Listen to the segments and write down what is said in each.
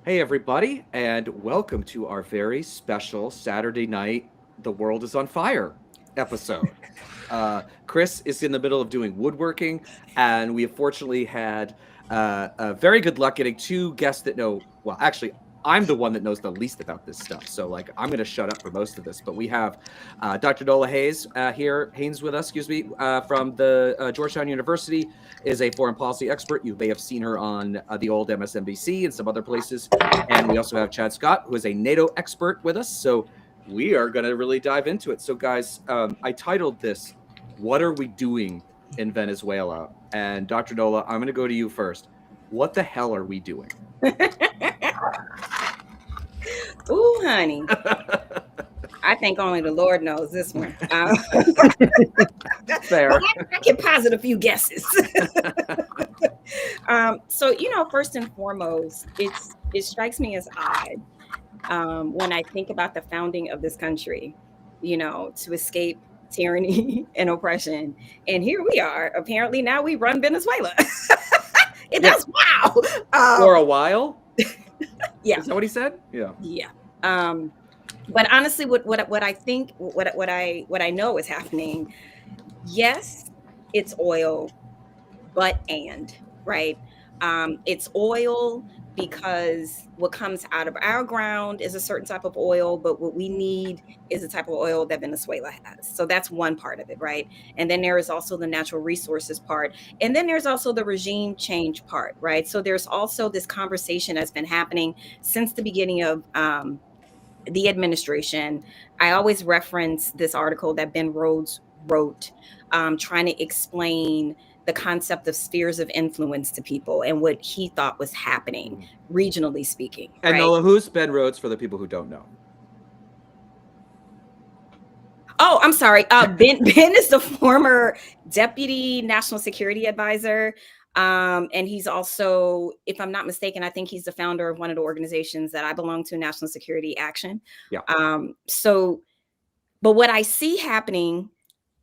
Hey, everybody, and welcome to our very special Saturday night The World is on Fire episode. Chris is in the middle of doing woodworking, and we have fortunately had very good luck getting two guests that know. Well, actually, I'm the one that knows the least about this stuff, so like I'm going to shut up for most of this. But we have Dr. Nola Haynes with us, excuse me, from the Georgetown University, is a foreign policy expert. You may have seen her on the old MSNBC and some other places. And we also have Chad Scott, who is a NATO expert with us. So we are going to really dive into it. So, guys, I titled this, What Are We Doing in Venezuela? And Dr. Nola, I'm going to go to you first. What the hell are we doing? Ooh, honey. I think only the Lord knows this one. Fair. But I can posit a few guesses. First and foremost, it strikes me as odd when I think about the founding of this country, to escape tyranny and oppression. And here we are. Apparently now we run Venezuela. That's wow. For a while? Yeah. Is that what he said? Yeah. Yeah. But honestly, what I think, what I know is happening, yes, it's oil, right? It's oil because what comes out of our ground is a certain type of oil, but what we need is the type of oil that Venezuela has. So that's one part of it, right? And then there is also the natural resources part. And then there's also the regime change part, right? So there's also this conversation that's been happening since the beginning of the administration. I always reference this article that Ben Rhodes wrote, trying to explain the concept of spheres of influence to people and what he thought was happening, regionally speaking. And right? Nola, who's Ben Rhodes for the people who don't know? Oh, I'm sorry. Ben is the former deputy national security advisor. And he's also, if I'm not mistaken, I think he's the founder of one of the organizations that I belong to, National Security Action. Yeah. But what I see happening,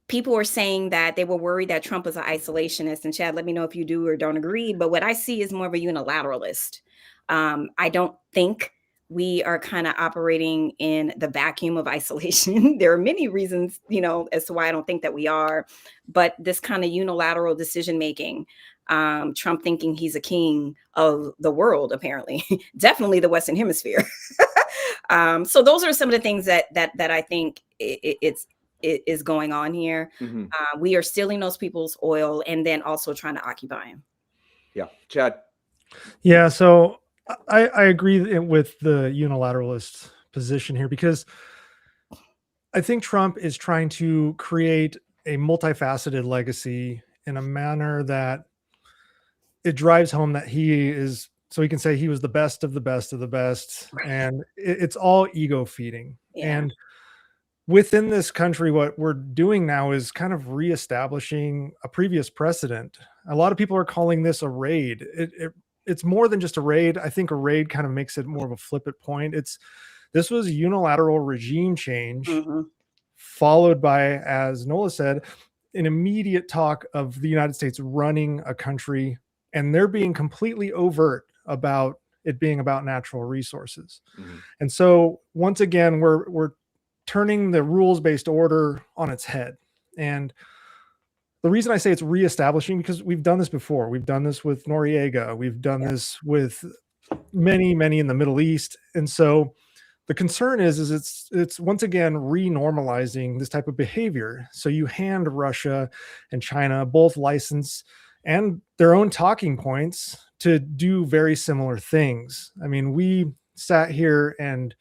people are saying that they were worried that Trump was an isolationist. And Chad, let me know if you do or don't agree. But what I see is more of a unilateralist. I don't think we are kind of operating in the vacuum of isolation. There are many reasons, as to why I don't think that we are. But this kind of unilateral decision making, Trump thinking he's a king of the world, apparently, definitely the Western Hemisphere. So those are some of the things that I think it is going on here. Mm-hmm. We are stealing those people's oil and then also trying to occupy them. Yeah. Chad? Yeah, so I agree with the unilateralist position here because I think Trump is trying to create a multifaceted legacy in a manner that it drives home that he is, so he can say he was the best of the best of the best. Right. And it's all ego feeding. Yeah. And within this country, what we're doing now is kind of reestablishing a previous precedent. A lot of people are calling this a raid. It's more than just a raid. I think a raid kind of makes it more of a flippant point. This was unilateral regime change, followed by, as Nola said, an immediate talk of the United States running a country, and they're being completely overt about it being about natural resources. And so once again, we're turning the rules-based order on its head. And the reason I say it's reestablishing, because we've done this before. We've done this with Noriega. We've done this with many in the Middle East. And so the concern is it's once again renormalizing this type of behavior. So you hand Russia and China both license and their own talking points to do very similar things. I mean, we sat here and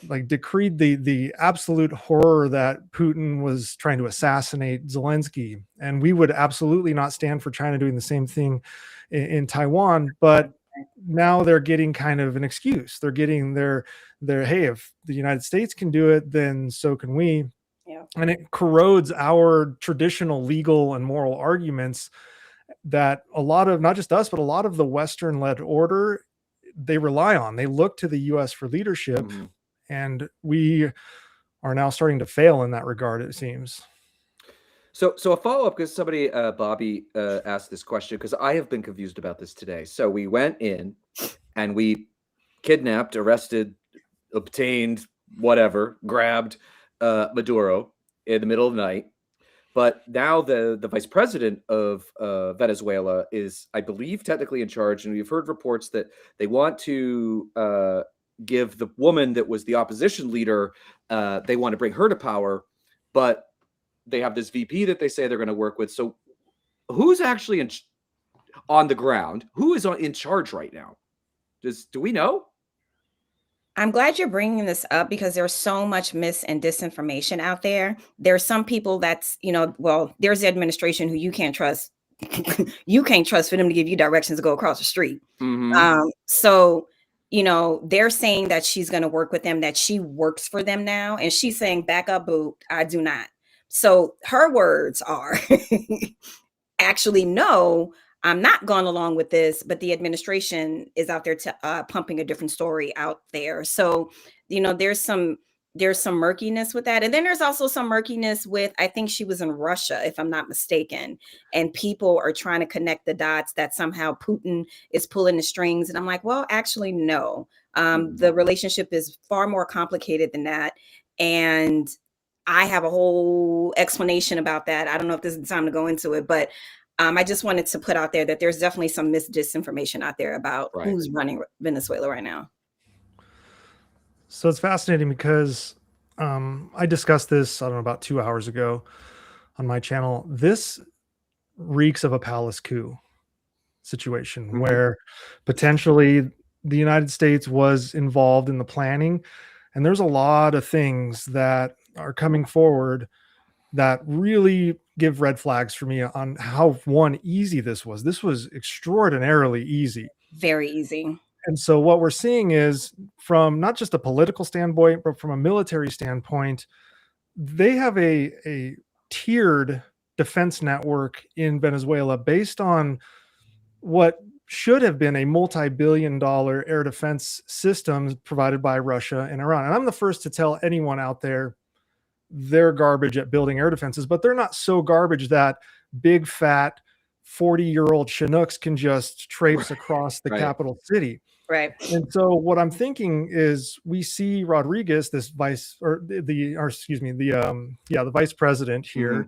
like decreed the absolute horror that Putin was trying to assassinate Zelensky. And we would absolutely not stand for China doing the same thing in Taiwan. But now they're getting kind of an excuse. They're getting their, hey, if the United States can do it, then so can we. Yeah. And it corrodes our traditional legal and moral arguments that a lot of, not just us, but a lot of the Western-led order, they rely on. They look to the US for leadership. And we are now starting to fail in that regard, it seems. So a follow-up, because somebody, Bobby, asked this question, because I have been confused about this today. So we went in and we kidnapped, arrested, obtained, whatever, grabbed Maduro in the middle of the night. But now the vice president of Venezuela is, I believe, technically in charge, and we've heard reports that they want to give the woman that was the opposition leader, they want to bring her to power, but they have this VP that they say they're going to work with. So who's actually on the ground? Who is in charge right now? Do we know? I'm glad you're bringing this up because there's so much mis and disinformation out there. There's some people that's, well, there's the administration who you can't trust. You can't trust for them to give you directions to go across the street. So, they're saying that she's going to work with them, that she works for them now. And she's saying, back up, boo, I do not. So her words are actually, no, I'm not going along with this, but the administration is out there pumping a different story out there. So, there's some murkiness with that. And then there's also some murkiness with, I think she was in Russia, if I'm not mistaken. And people are trying to connect the dots that somehow Putin is pulling the strings. And I'm like, well, actually, no. The relationship is far more complicated than that. And I have a whole explanation about that. I don't know if this is the time to go into it, but I just wanted to put out there that there's definitely some disinformation out there about who's running Venezuela right now. So it's fascinating because I discussed this, I don't know, about 2 hours ago on my channel. This reeks of a palace coup situation where potentially the United States was involved in the planning. And there's a lot of things that are coming forward that really give red flags for me on how easy this was. This was extraordinarily easy. Very easy. And so what we're seeing is, from not just a political standpoint, but from a military standpoint, they have a tiered defense network in Venezuela based on what should have been a multi-billion-dollar air defense system provided by Russia and Iran. And I'm the first to tell anyone out there they're garbage at building air defenses, but they're not so garbage that big, fat, 40-year-old Chinooks can just traipse across the capital city. Right. And so what I'm thinking is, we see Rodriguez, this the vice president here.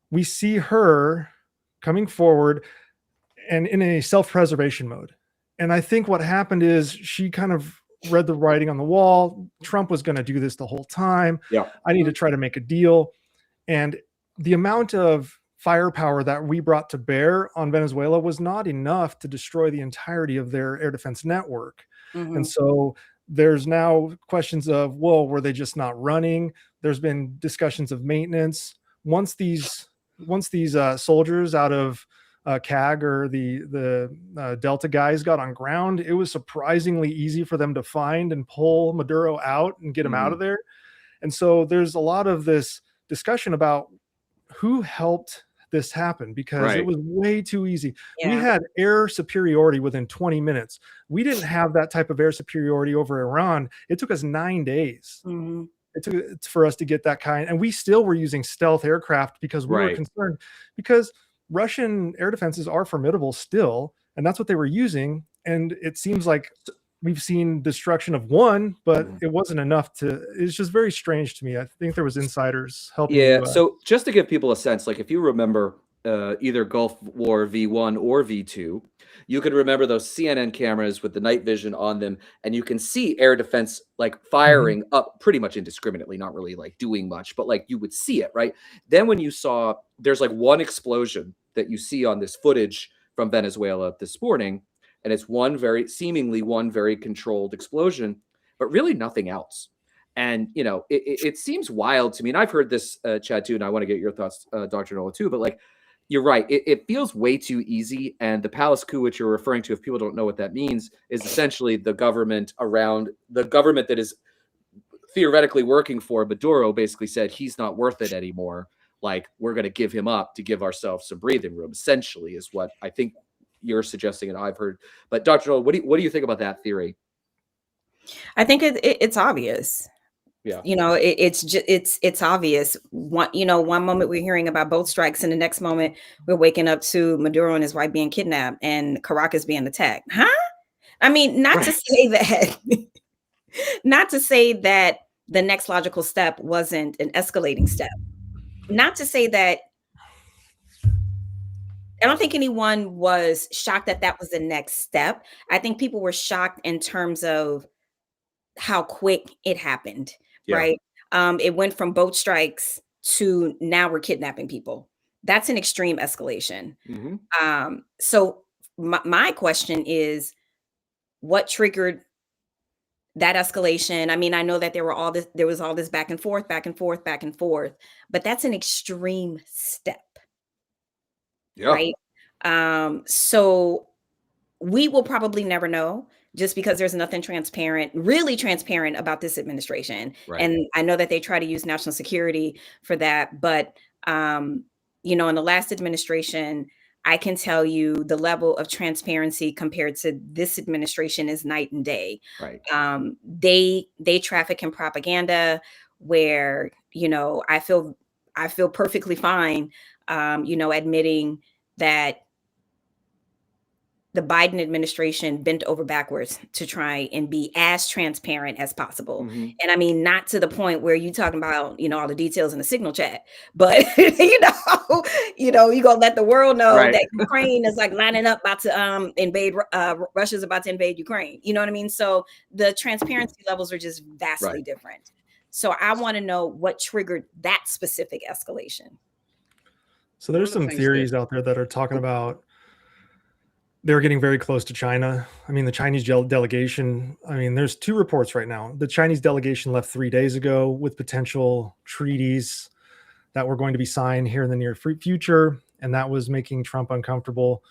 We see her coming forward and in a self-preservation mode. And I think what happened is she kind of read the writing on the wall. Trump was going to do this the whole time. I need to try to make a deal. And the amount of firepower that we brought to bear on Venezuela was not enough to destroy the entirety of their air defense network. And so there's now questions of, well, were they just not running? There's been discussions of maintenance. Once these soldiers out of CAG or the Delta guys got on ground, it was surprisingly easy for them to find and pull Maduro out and get him out of there. And so there's a lot of this discussion about who helped this happen, because it was way too easy. We had air superiority within 20 minutes. We didn't have that type of air superiority over Iran. It took us 9 days. It took for us to get that kind, and we still were using stealth aircraft because we were concerned, because Russian air defenses are formidable still, and that's what they were using. And it seems like we've seen destruction of one, but it wasn't enough it's just very strange to me. I think there was insiders helping. So just to give people a sense, like if you remember either Gulf War V1 or V2, you can remember those CNN cameras with the night vision on them, and you can see air defense like firing up pretty much indiscriminately, not really like doing much, but like you would see it, right? Then when you saw, there's like one explosion that you see on this footage from Venezuela this morning, and it's seemingly one very controlled explosion, but really nothing else. And, it seems wild to me. And I've heard this, Chad, too, and I want to get your thoughts, Dr. Nola, too. But like, you're right. It feels way too easy. And the palace coup, which you're referring to, if people don't know what that means, is essentially the government that is theoretically working for Maduro basically said he's not worth it anymore. Like, we're going to give him up to give ourselves some breathing room, essentially, is what I think you're suggesting and I've heard. But Dr. Noel, what do you think about that theory? I think it's obvious. It's obvious. One moment we're hearing about boat strikes, and the next moment we're waking up to Maduro and his wife being kidnapped and Caracas being attacked. I mean, not to Right. say that, not to say that the next logical step wasn't an escalating step. Not to say that I don't think anyone was shocked that that was the next step. I think people were shocked in terms of how quick it happened, Yeah. right? It went from boat strikes to now we're kidnapping people. That's an extreme escalation. Hmm. So my question is, what triggered that escalation? I mean, I know that there was all this back and forth, back and forth, back and forth, but that's an extreme step, Yeah. right? So we will probably never know just because there's nothing transparent, really transparent about this administration. Right. And I know that they try to use national security for that, but you know, in the last administration, I can tell you the level of transparency compared to this administration is night and day. Right. They traffic in propaganda where, you know, I feel perfectly fine, you know, admitting that the Biden administration bent over backwards to try and be as transparent as possible. Hmm. And I mean, not to the point where you talking about, you know, all the details in the signal chat, but you're gonna let the world know Right. that Ukraine is like lining up about to invade Russia's about to invade Ukraine. You know what I mean? So the transparency levels are just vastly Right. different. So I want to know what triggered that specific escalation. So One there's of the some things theories that out there that are talking about they're getting very close to China. I mean, the Chinese delegation, I mean, there's two reports right now. The Chinese delegation left 3 days ago with potential treaties that were going to be signed here in the near future, and that was making Trump uncomfortable.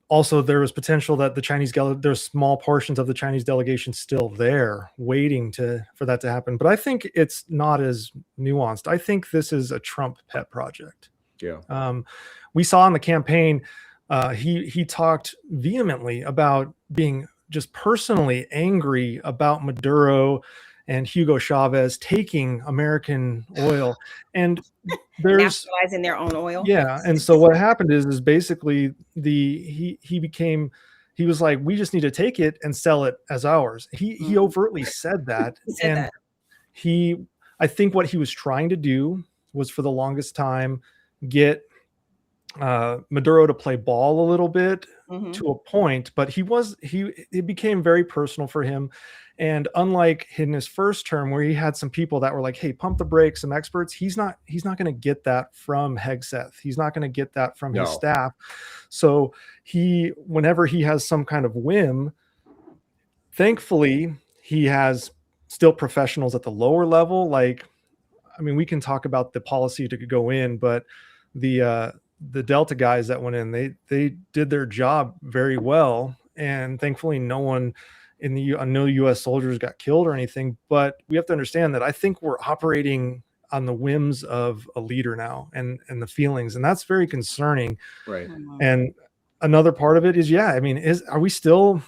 Also, there was potential that there's small portions of the Chinese delegation still there waiting for that to happen. But I think it's not as nuanced. I think this is a Trump pet project. Yeah. We saw in the campaign, he talked vehemently about being just personally angry about Maduro and Hugo Chavez taking American oil. And there's Nationalizing their own oil. yeah, and so what happened is basically he was like, we just need to take it and sell it as ours. He overtly said that, He said and that. I think what he was trying to do was for the longest time get Maduro to play ball a little bit Mhm. to a point, but it became very personal for him. And unlike in his first term where he had some people that were like, hey, pump the brakes, some experts, he's not going to get that from Hegseth. He's not going to get that from his No. staff. So whenever he has some kind of whim, thankfully he has still professionals at the lower level. Like, I mean, we can talk about the policy to go in, but the Delta guys that went in, they did their job very well, and thankfully no U.S. soldiers got killed or anything. But we have to understand that I think we're operating on the whims of a leader now, and the feelings, and that's very concerning. Right. And another part of it is, yeah, I mean, are we still?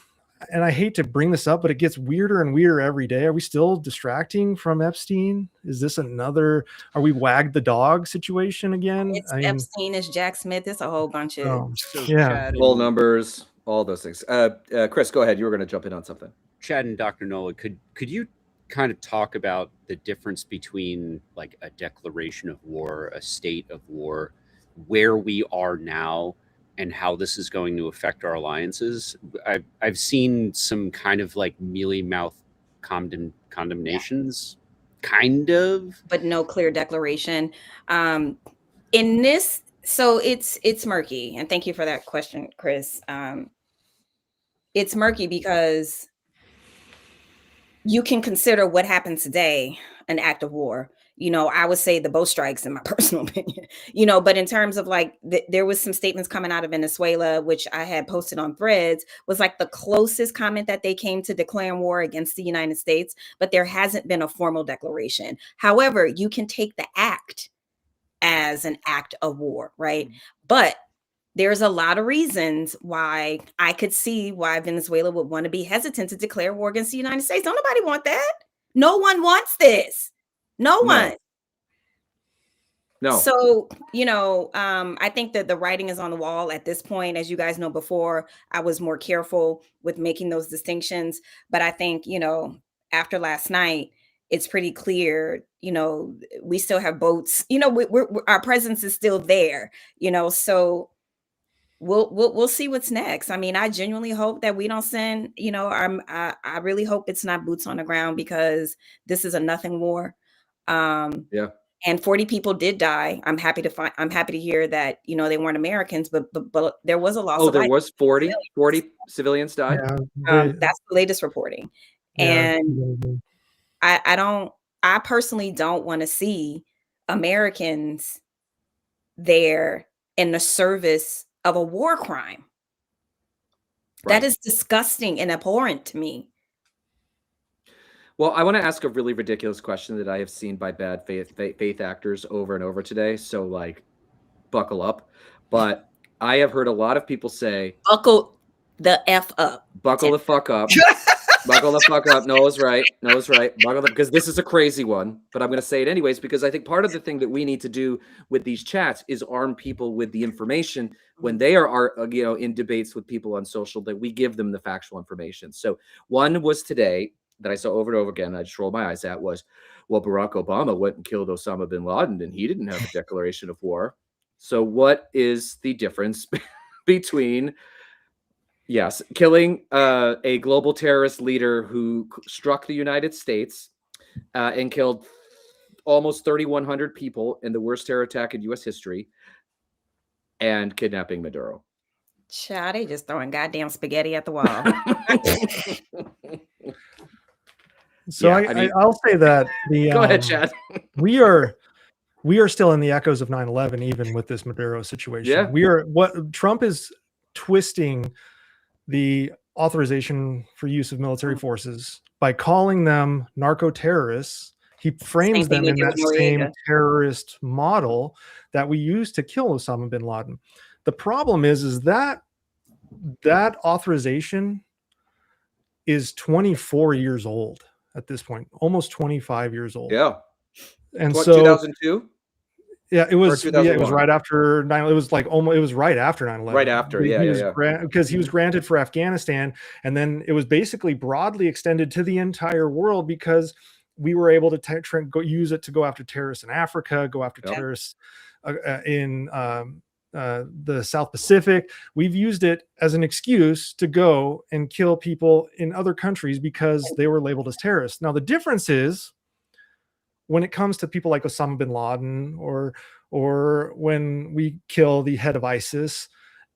And I hate to bring this up, but it gets weirder and weirder every day. Are we still distracting from Epstein? Is this are we wag the dog situation again? It's I mean, Epstein, it's Jack Smith, it's a whole bunch of so yeah. Chad Poll and, numbers, all those things. Chris, go ahead. You were going to jump in on something. Chad and Dr. Nola, could you kind of talk about the difference between like a declaration of war, a state of war, where we are now, and how this is going to affect our alliances? I've seen some kind of like mealy mouth condemnations, kind of. but no clear declaration. In this, so it's murky. And thank you for that question, Chris. It's murky because you can consider what happened today an act of war. You know, I would say the boat strikes, in my personal opinion. You know, but in terms of like, there was some statements coming out of Venezuela, which I had posted on Threads, was like the closest comment that they came to declaring war against the United States. But there hasn't been a formal declaration. However, you can take the act as an act of war, right? But there's a lot of reasons why I could see why Venezuela would want to be hesitant to declare war against the United States. Don't nobody want that. No one wants this. No one. No. So, I think that the writing is on the wall at this point. As you guys know, before I was more careful with making those distinctions. But I think, after last night, it's pretty clear, we still have boats, our presence is still there, so we'll see what's next. I mean, I genuinely hope that we don't send, I really hope it's not boots on the ground, because this is a nothing war. Yeah. And 40 people did die. I'm happy to hear that, they weren't Americans, but there was a loss Oh, of there life. was 40 civilians died. Yeah, That's the latest reporting. yeah, And I personally don't want to see Americans there in the service of a war crime. Right. That is disgusting and abhorrent to me. Well, I want to ask a really ridiculous question that I have seen by bad faith actors over and over today. So, like, buckle up. But I have heard a lot of people say, Buckle the F up. buckle the fuck up. Buckle the fuck up. Noah's right. Buckle the, because this is a crazy one, but I'm going to say it anyways, because I think part of the thing that we need to do with these chats is arm people with the information when they are in debates with people on social, that we give them the factual information. So one was today that I saw over and over again, I just rolled my eyes at, was, well, Barack Obama went and killed Osama bin Laden and he didn't have a declaration of war. So what is the difference between, yes, killing a global terrorist leader who struck the United States and killed almost 3,100 people in the worst terror attack in U.S. history, and kidnapping Maduro? Child, they just throwing goddamn spaghetti at the wall. So Yeah, I mean- I'll say that Go ahead, Chad. we are still in the echoes of 9/11, even with this Maduro situation. Yeah. What Trump is twisting the authorization for use of military forces by calling them narco terrorists. He frames them in that same terrorist model that we used to kill Osama bin Laden. The problem is that authorization is 24 years old at this point, almost 25 years old. Yeah. And What, so 2002? Yeah, it was. Yeah, it was 2001? right after 9. It was like almost. It was right after 9/11. Right after, Because he was granted for Afghanistan, and then it was basically broadly extended to the entire world, because we were able to use it to go after terrorists in Africa, go after Yep. terrorists in the South Pacific. We've used it as an excuse to go and kill people in other countries because they were labeled as terrorists. Now the difference is, when it comes to people like Osama bin Laden, or when we kill the head of ISIS,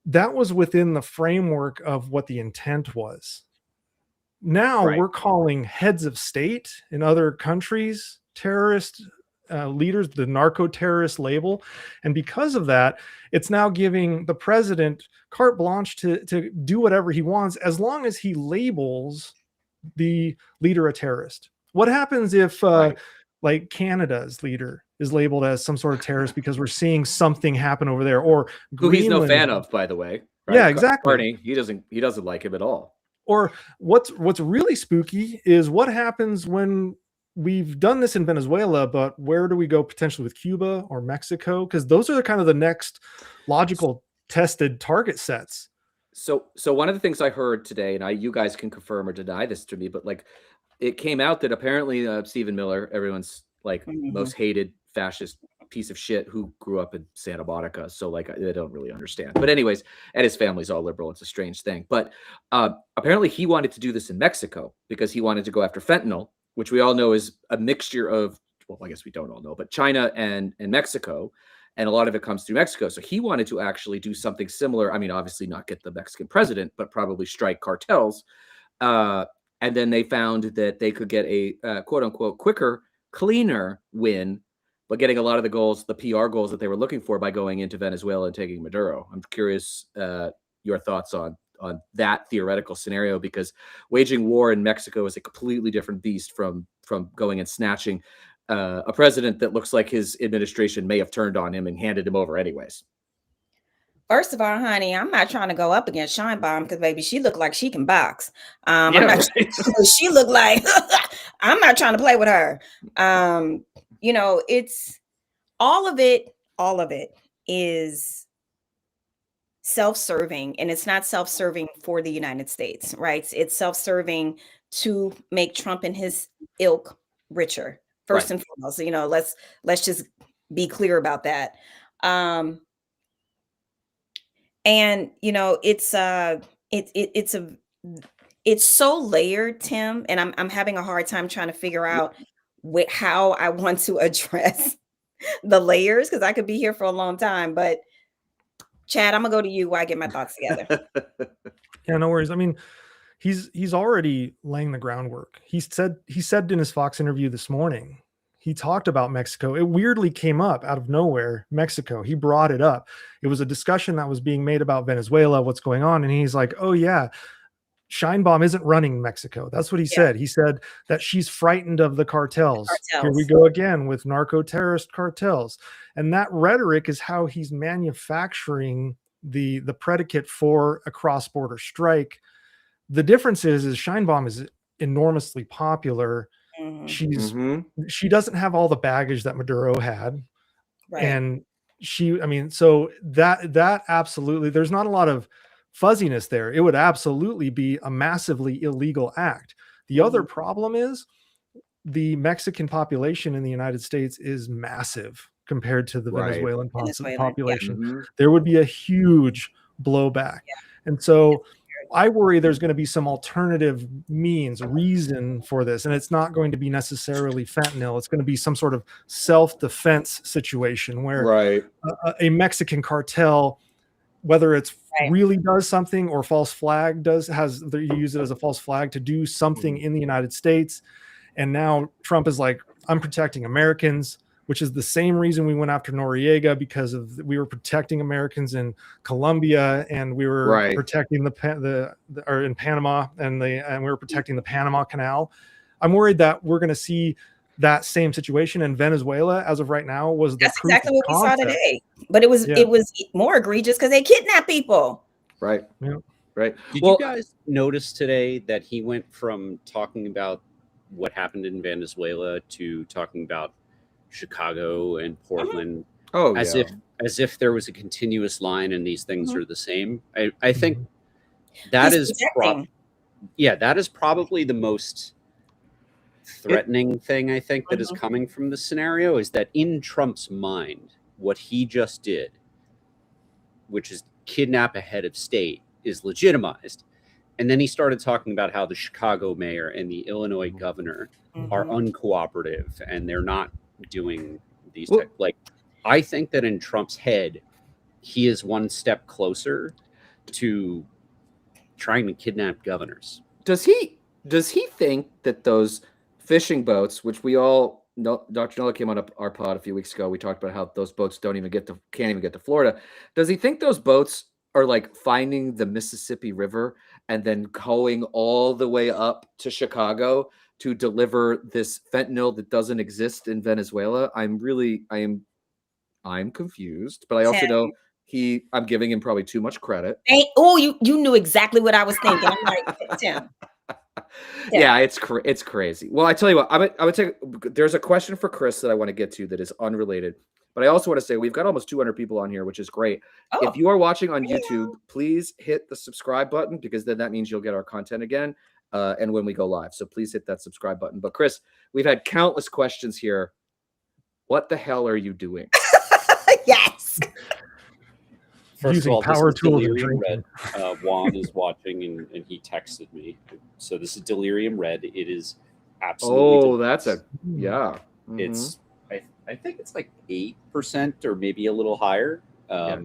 that was within the framework of what the intent was. Now we're calling heads of state in other countries terrorist leaders, the narco-terrorist label. And because of that, it's now giving the president carte blanche to do whatever he wants, as long as he labels the leader a terrorist. What happens if like Canada's leader is labeled as some sort of terrorist because we're seeing something happen over there, or who he's no fan of, by the way? Right? Yeah, exactly. Carney, he doesn't like him at all. Or what's really spooky is what happens when we've done this in Venezuela, but where do we go potentially with Cuba or Mexico? Because those are kind of the next logical tested target sets. So one of the things I heard today, and you guys can confirm or deny this to me, but like, it came out that apparently Stephen Miller, everyone's like most hated fascist piece of shit who grew up in Santa Monica. So like, I don't really understand. But anyways, and his family's all liberal. It's a strange thing. But apparently he wanted to do this in Mexico because he wanted to go after fentanyl, which we all know is a mixture of, well, I guess we don't all know, but China and Mexico. And a lot of it comes through Mexico. So he wanted to actually do something similar. I mean, obviously not get the Mexican president, but probably strike cartels. And then they found that they could get a quote unquote quicker, cleaner win, but getting a lot of the goals, the PR goals that they were looking for by going into Venezuela and taking Maduro. I'm curious your thoughts on that theoretical scenario, because waging war in Mexico is a completely different beast from going and snatching a president that looks like his administration may have turned on him and handed him over anyways. First of all, honey, I'm not trying to go up against Sheinbaum because, baby, she looked like she can box. She looked like I'm not trying to play with her. It's all of it. all of it is self-serving, and it's not self-serving for the United States, right? It's self-serving to make Trump and his ilk richer, first Right. and foremost. You know, let's just be clear about that. And you know, it's so layered, Tim, and I'm having a hard time trying to figure out how I want to address the layers, because I could be here for a long time. But Chad, I'm gonna go to you while I get my thoughts together. Yeah, no worries. I mean, he's already laying the groundwork. He said in his Fox interview this morning, he talked about Mexico. It weirdly came up out of nowhere, Mexico. He brought it up. It was a discussion that was being made about Venezuela, what's going on, and he's like, "Oh yeah, Scheinbaum isn't running Mexico." That's what he said. He said that she's frightened of the cartels. Here we go again with narco-terrorist cartels. And that rhetoric is how he's manufacturing the predicate for a cross-border strike. The difference is Scheinbaum is enormously popular. Mhm. She doesn't have all the baggage that Maduro had. Right. And so that absolutely, there's not a lot of fuzziness there. It would absolutely be a massively illegal act. The other problem is the Mexican population in the United States is massive compared to the Venezuelan population. There would be a huge blowback. And so I worry there's going to be some alternative reason for this. And it's not going to be necessarily fentanyl. It's going to be some sort of self-defense situation where a Mexican cartel, whether it's really does something or false flag you use it as a false flag to do something in the United States. And now Trump is like, I'm protecting Americans, which is the same reason we went after Noriega, because we were protecting Americans in Colombia, and we were protecting in Panama, and we were protecting the Panama Canal. I'm worried that we're going to see that same situation in Venezuela. As of right now, that's exactly what we saw today. But it was more egregious because they kidnap people. Right. Yeah. Right. Did you guys notice today that he went from talking about what happened in Venezuela to talking about Chicago and Portland, as if there was a continuous line and these things are the same? I think that is probably the most threatening thing I think that is coming from the scenario, is that in Trump's mind, what he just did, which is kidnap a head of state, is legitimized. And then he started talking about how the Chicago mayor and the Illinois governor are uncooperative and they're not doing these I think that in Trump's head, he is one step closer to trying to kidnap governors. Does he think that those fishing boats, which we all know, Dr. Nola came on our pod a few weeks ago, we talked about how those boats can't even get to Florida. Does he think those boats are like finding the Mississippi River and then going all the way up to Chicago to deliver this fentanyl that doesn't exist in Venezuela? I'm confused, but I also know I'm giving him probably too much credit. You knew exactly what I was thinking. I'm like, Tim. Yeah, it's crazy. Well, I tell you what, I'm gonna take. There's a question for Chris that I want to get to that is unrelated, but I also want to say we've got almost 200 people on here, which is great. If you are watching on YouTube, please hit the subscribe button, because then that means you'll get our content again, and when we go live. So please hit that subscribe button. But Chris, we've had countless questions here. What the hell are you doing? Yes. First of all, power tools. Delirium Red. Juan is watching, and he texted me. So this is Delirium Red. It is absolutely. Delicious. It's. I think it's like 8% or maybe a little higher.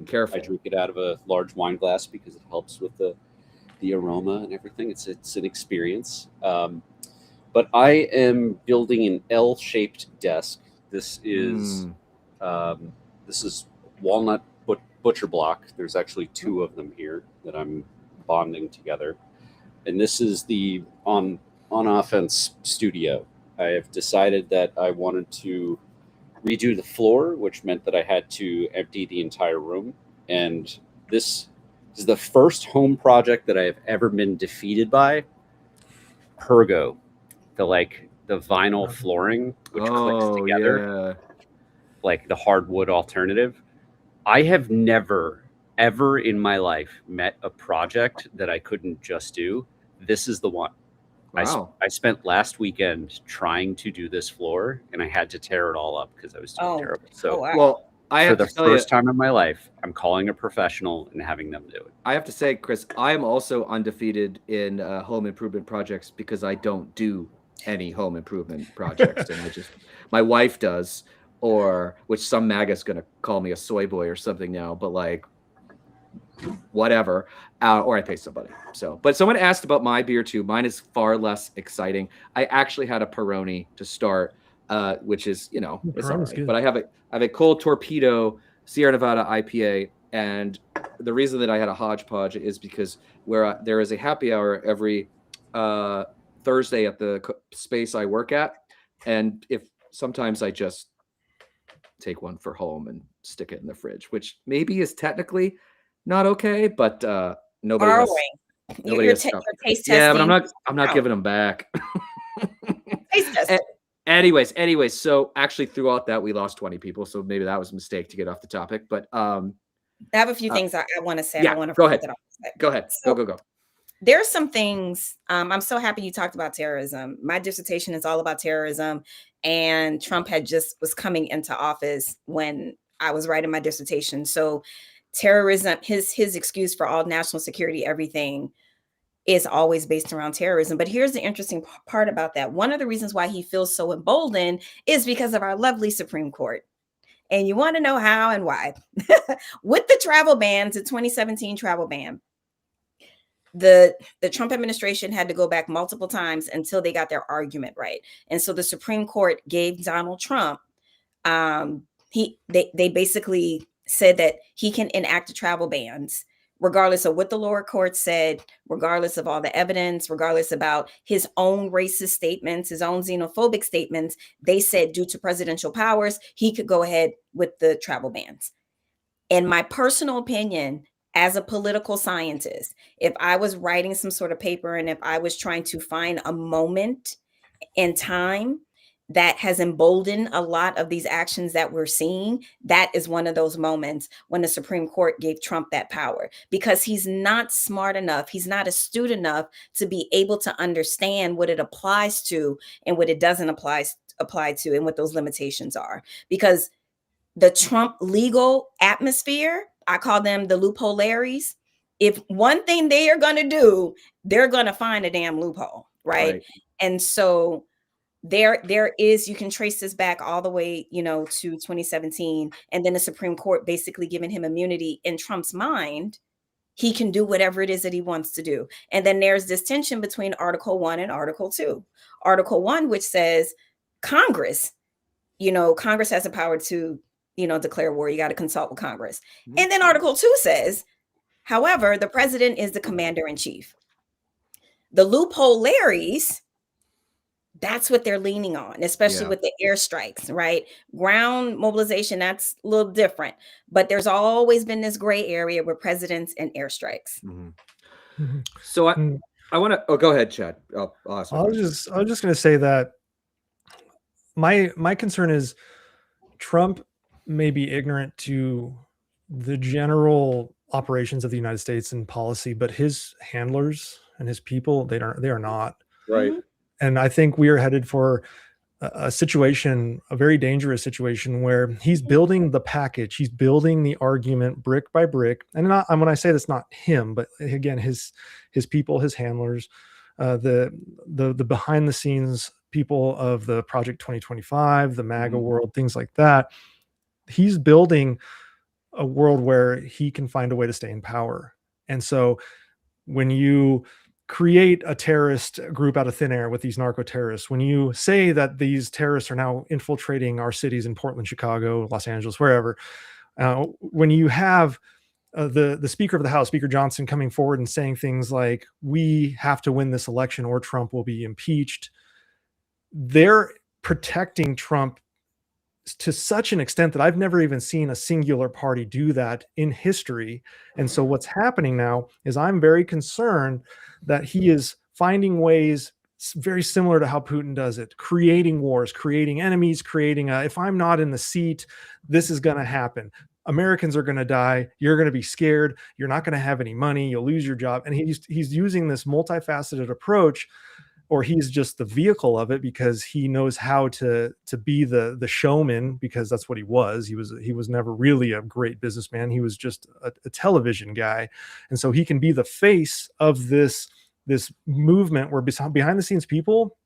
Careful. I drink it out of a large wine glass because it helps with the aroma and everything. It's an experience. But I am building an L-shaped desk. This is walnut butcher block. There's actually 2 of them here that I'm bonding together, and this is the on offense studio. I have decided that I wanted to redo the floor, which meant that I had to empty the entire room. And this is the first home project that I have ever been defeated by. Pergo, the vinyl flooring, which clicks together, like the hardwood alternative. I have never, ever in my life met a project that I couldn't just do. This is the one. Wow. I spent last weekend trying to do this floor, and I had to tear it all up because I was doing Oh, terrible. oh So wow. Well, I for have the to tell you, first time in my life, I'm calling a professional and having them do it. I have to say, Chris, I am also undefeated in home improvement projects because I don't do any home improvement projects, and my wife does, or which some MAGA's going to call me a soy boy or something now, but like whatever, or I pay somebody. So, but someone asked about my beer too. Mine is far less exciting. I actually had a Peroni to start, which is it's all Peroni's right. good. But I have a cold torpedo Sierra Nevada IPA, and the reason that I had a hodgepodge is because there is a happy hour every Thursday at the space I work at, and if sometimes I just take one for home and stick it in the fridge, which maybe is technically not okay, but nobody has Borrowing. nobody has stopped. You're taste Yeah, but testing. I'm not giving them back. Taste testing. Anyways, so actually throughout that we lost 20 people, so maybe that was a mistake to get off the topic. But I have a few things I want to say. I yeah, don't want to go forget ahead. that I'll say. Go ahead. So, Go. there's some things I'm so happy you talked about terrorism. My dissertation is all about terrorism, and Trump was coming into office when I was writing my dissertation. So terrorism, his excuse for all national security, everything is always based around terrorism. But here's the interesting part about that. One of the reasons why he feels so emboldened is because of our lovely Supreme Court. And you want to know how and why. With the travel bans, the 2017 travel ban, the Trump administration had to go back multiple times until they got their argument right. And so the Supreme Court gave Donald Trump, they basically said that he can enact the travel bans regardless of what the lower court said, regardless of all the evidence, regardless about his own racist statements, his own xenophobic statements. They said due to presidential powers, he could go ahead with the travel bans. In my personal opinion, as a political scientist, if I was writing some sort of paper and if I was trying to find a moment in time that has emboldened a lot of these actions that we're seeing, that is one of those moments when the Supreme Court gave Trump that power, because he's not smart enough, he's not astute enough to be able to understand what it applies to and what it doesn't apply to and what those limitations are. Because the Trump legal atmosphere, I call them the loophole Larrys. If one thing they are going to do, they're going to find a damn loophole, right? And so there is, you can trace this back all the way, to 2017, and then the Supreme Court basically giving him immunity. In Trump's mind, he can do whatever it is that he wants to do. And then there's this tension between Article 1 and Article 2. Article 1, which says Congress has the power to, declare war. You got to consult with Congress. Mm-hmm. And then Article 2 says, however, the president is the commander in chief. The loophole Larrys, that's what they're leaning on, especially with the airstrikes, right? Ground mobilization, that's a little different. But there's always been this gray area with presidents and airstrikes. Mm-hmm. Mm-hmm. So I want to, go ahead, Chad. I was just going to say that my concern is Trump may be ignorant to the general operations of the United States and policy, but his handlers and his people, they are not. Right. And I think we are headed for a situation, a very dangerous situation, where he's building the package, he's building the argument brick by brick. And when I say that's not him, but again, his people, his handlers, the behind the scenes people of the Project 2025, the MAGA world, things like that. He's building a world where he can find a way to stay in power. And so when you create a terrorist group out of thin air with these narco terrorists, when you say that these terrorists are now infiltrating our cities in Portland, Chicago, Los Angeles, wherever, when you have the Speaker of the House, Speaker Johnson, coming forward and saying things like, we have to win this election or Trump will be impeached, they're protecting Trump to such an extent that I've never even seen a singular party do that in history. And so what's happening now is I'm very concerned that he is finding ways very similar to how Putin does it, creating wars, creating enemies, creating if I'm not in the seat, this is going to happen. Americans are going to die. You're going to be scared. You're not going to have any money. You'll lose your job. And he's using this multifaceted approach, or he's just the vehicle of it because he knows how to be the showman, because that's what he was. He was never really a great businessman. He was just a television guy. And so he can be the face of this movement where behind the scenes people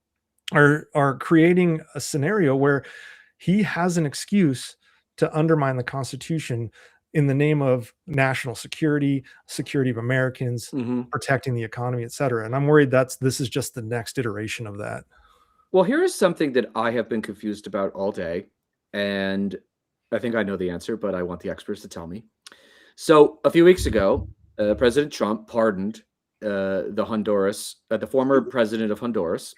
are creating a scenario where he has an excuse to undermine the Constitution in the name of national security of Americans, protecting the economy, et cetera. And I'm worried this is just the next iteration of that. Well, here is something that I have been confused about all day, and I think I know the answer, but I want the experts to tell me. So a few weeks ago, President Trump pardoned the former president of Honduras,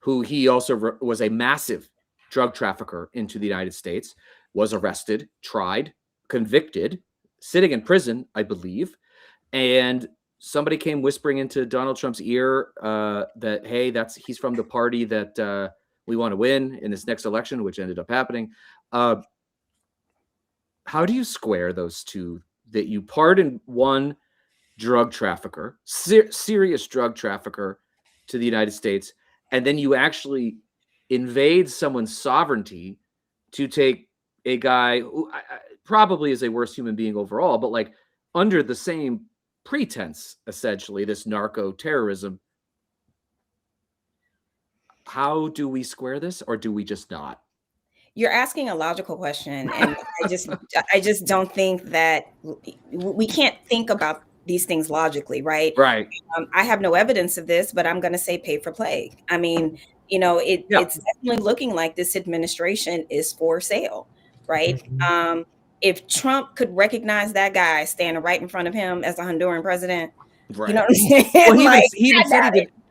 who he also was a massive drug trafficker into the United States, was arrested, tried, convicted, sitting in prison, I believe. And somebody came whispering into Donald Trump's ear that, hey, he's from the party that we want to win in this next election, which ended up happening. How do you square those two, that you pardon one drug trafficker, serious drug trafficker to the United States, and then you actually invade someone's sovereignty to take a guy who probably is a worse human being overall, but like under the same pretense, essentially, this narco terrorism? How do we square this, or do we just not? You're asking a logical question, and I just don't think that we can't think about these things logically, right? Right. I have no evidence of this, but I'm going to say pay for play. I mean, it's definitely looking like this administration is for sale, right? If Trump could recognize that guy standing right in front of him as the Honduran president, right. You know what I'm saying? Well, he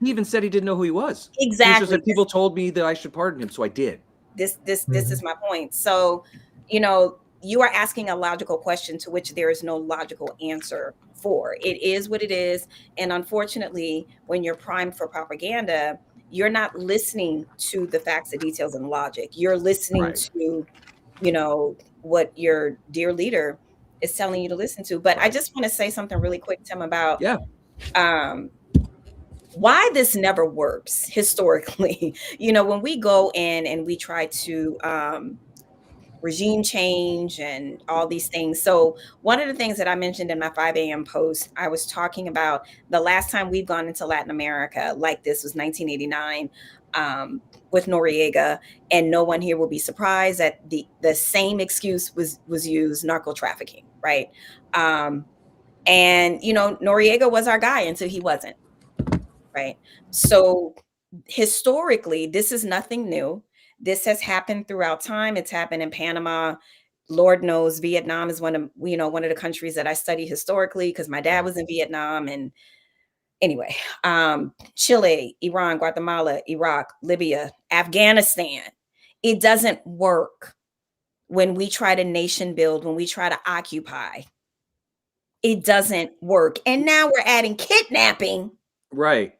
even said he didn't know who he was. Exactly. He just said, people told me that I should pardon him, so I did. This is my point. So, you are asking a logical question to which there is no logical answer for. It is what it is. And unfortunately, when you're primed for propaganda, you're not listening to the facts, the details, and logic. You're listening to, what your dear leader is telling you to listen to. But I just want to say something really quick, Tim, about why this never works historically. When we go in and we try to regime change and all these things. So one of the things that I mentioned in my 5 a.m. post, I was talking about the last time we've gone into Latin America like this was 1989 with Noriega, and no one here will be surprised that the same excuse was used: narco trafficking, right? And Noriega was our guy until he wasn't, right? So historically, this is nothing new. This has happened throughout time. It's happened in Panama. Lord knows Vietnam is one of the countries that I study historically because my dad was in Vietnam. And anyway, Chile, Iran, Guatemala, Iraq, Libya, Afghanistan. It doesn't work when we try to nation build, when we try to occupy. It doesn't work. And now we're adding kidnapping. Right.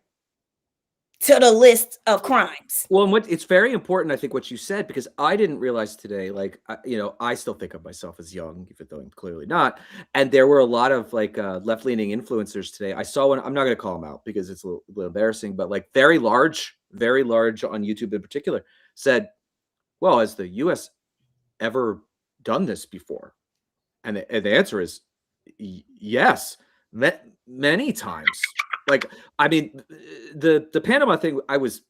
To the list of crimes. Well, and it's very important, I think, what you said, because I didn't realize today, like, I still think of myself as young, even though I'm clearly not. And there were a lot of like left-leaning influencers today. I saw one, I'm not going to call them out because it's a little embarrassing, but like very large on YouTube in particular, said, well, has the U.S. ever done this before? And the answer is yes, many times. Like, I mean, the Panama thing, I was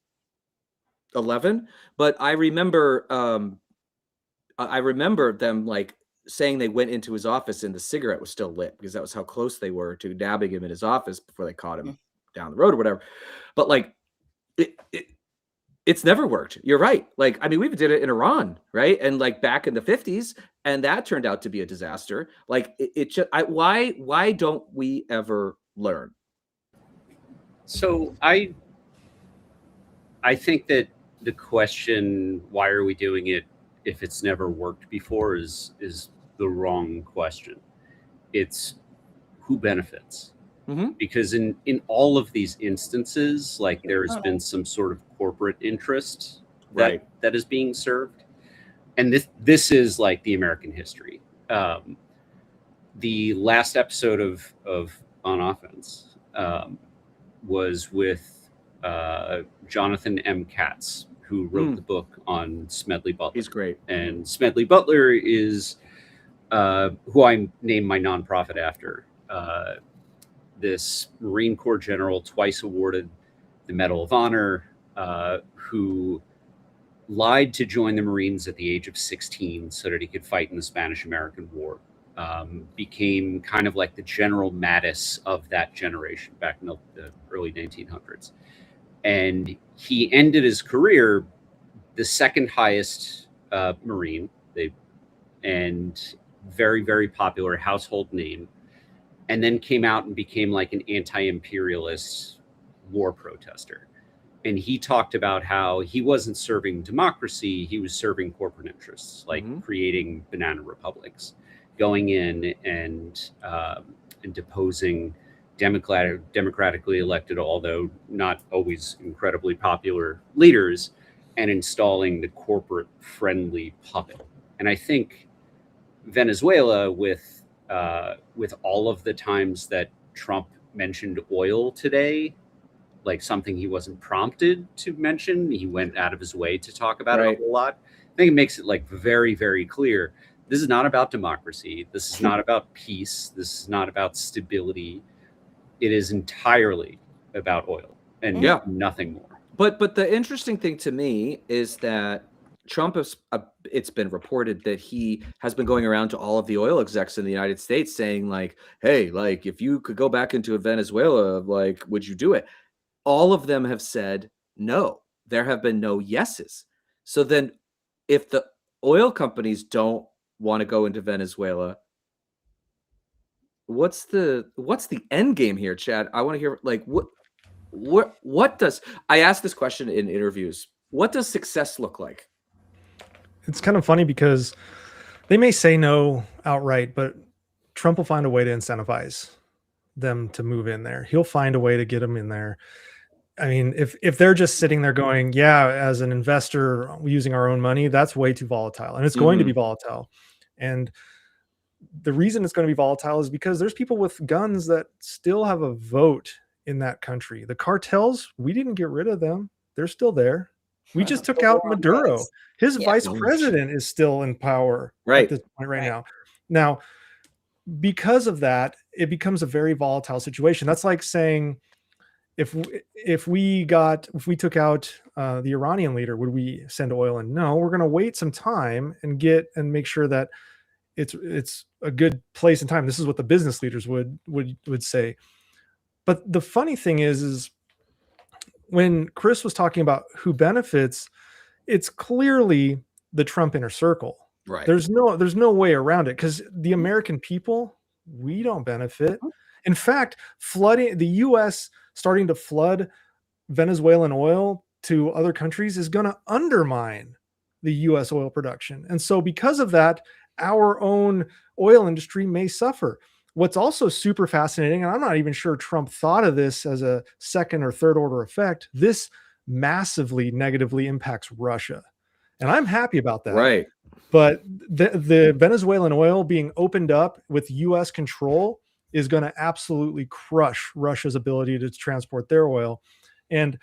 11, but I remember them like saying they went into his office and the cigarette was still lit, because that was how close they were to nabbing him in his office before they caught him down the road or whatever. But like, it's never worked. You're right. Like, I mean, we did it in Iran, right? And like back in the 50s, and that turned out to be a disaster. Like, why don't we ever learn? So I think that the question, why are we doing it if it's never worked before, is the wrong question. It's who benefits. Because in all of these instances, like, there has been some sort of corporate interest that is being served. And this is like the American history. the last episode of On Offense was with Jonathan M. Katz, who wrote the book on Smedley Butler. He's great. And Smedley Butler is who I named my nonprofit after. This Marine Corps general, twice awarded the Medal of Honor, who lied to join the Marines at the age of 16 so that he could fight in the Spanish-American War. Became kind of like the General Mattis of that generation back in the early 1900s. And he ended his career the second highest Marine, and very, very popular household name, and then came out and became like an anti-imperialist war protester. And he talked about how he wasn't serving democracy, he was serving corporate interests, like creating banana republics, going in and deposing democratically elected, although not always incredibly popular leaders, and installing the corporate friendly puppet. And I think Venezuela, with all of the times that Trump mentioned oil today, like something he wasn't prompted to mention, he went out of his way to talk about it a whole lot. I think it makes it like very, very clear. This is not about democracy. This is not about peace. This is not about stability. It is entirely about oil and nothing more. But the interesting thing to me is that Trump has, it's been reported that he has been going around to all of the oil execs in the United States saying like, hey, like if you could go back into Venezuela, like, would you do it? All of them have said no. There have been no yeses. So then if the oil companies don't want to go into Venezuela, what's the end game here, Chad? I want to hear like what does, I asked this question in interviews. What does success look like? It's kind of funny because they may say no outright, but Trump will find a way to incentivize them to move in there. He'll find a way to get them in there. I mean, if they're just sitting there going, yeah, as an investor using our own money, that's way too volatile, and it's going to be volatile. And the reason it's going to be volatile is because there's people with guns that still have a vote in that country. The cartels, we didn't get rid of them. They're still there. We just took out Maduro. His vice president is still in power at this point now. Now, because of that, it becomes a very volatile situation. That's like saying, if we took out the Iranian leader, would we send oil in? No, we're going to wait some time and make sure that it's a good place and time. This is what the business leaders would say. But the funny thing is when Chris was talking about who benefits, it's clearly the Trump inner circle. Right. There's no way around it, because the American people, we don't benefit. In fact, the U.S. starting to flood Venezuelan oil to other countries is going to undermine the U.S. oil production. And so because of that, our own oil industry may suffer. What's also super fascinating, and I'm not even sure Trump thought of this as a second or third order effect, this massively negatively impacts Russia. And I'm happy about that. Right. But the Venezuelan oil being opened up with U.S. control is going to absolutely crush Russia's ability to transport their oil. And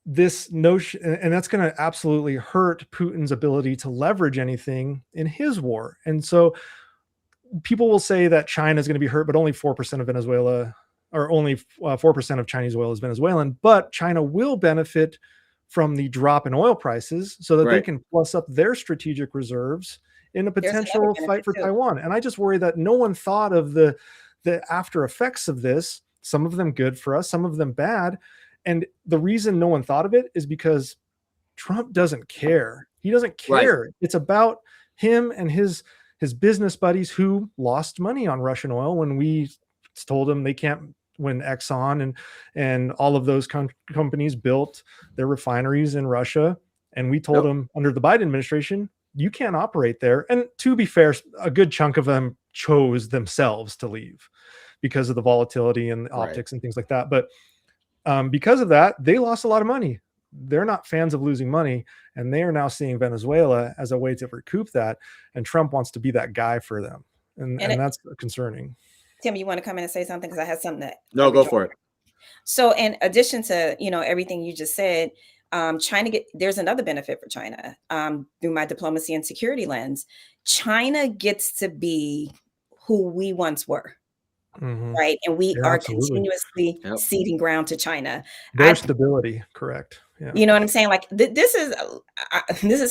this notion, and that's going to absolutely hurt Putin's ability to leverage anything in his war. And so people will say that China is going to be hurt, but only 4% of Venezuela, or only 4% of Chinese oil is Venezuelan. But China will benefit from the drop in oil prices so that they can plus up their strategic reserves in a potential fight for Taiwan. And I just worry that no one thought of the after effects of this, some of them good for us, some of them bad. And the reason no one thought of it is because Trump doesn't care. He doesn't care. Right. It's about him and his business buddies who lost money on Russian oil when we told them they can't, when Exxon and all of those companies built their refineries in Russia. And we told them under the Biden administration, you can't operate there. And to be fair, a good chunk of them chose themselves to leave because of the volatility and the optics and things like that. But because of that, they lost a lot of money. They're not fans of losing money, and they are now seeing Venezuela as a way to recoup that. And Trump wants to be that guy for them. and And that's concerning. Tim, you want to come in and say something because I had something that No, go for it. So, in addition to everything you just said, there's another benefit for China through my diplomacy and security lens. China gets to be who we once were, Mhm. right? And we Yeah, are absolutely. continuously Yep. ceding ground to China. Their stability, correct. Yeah. You know what I'm saying? Like this is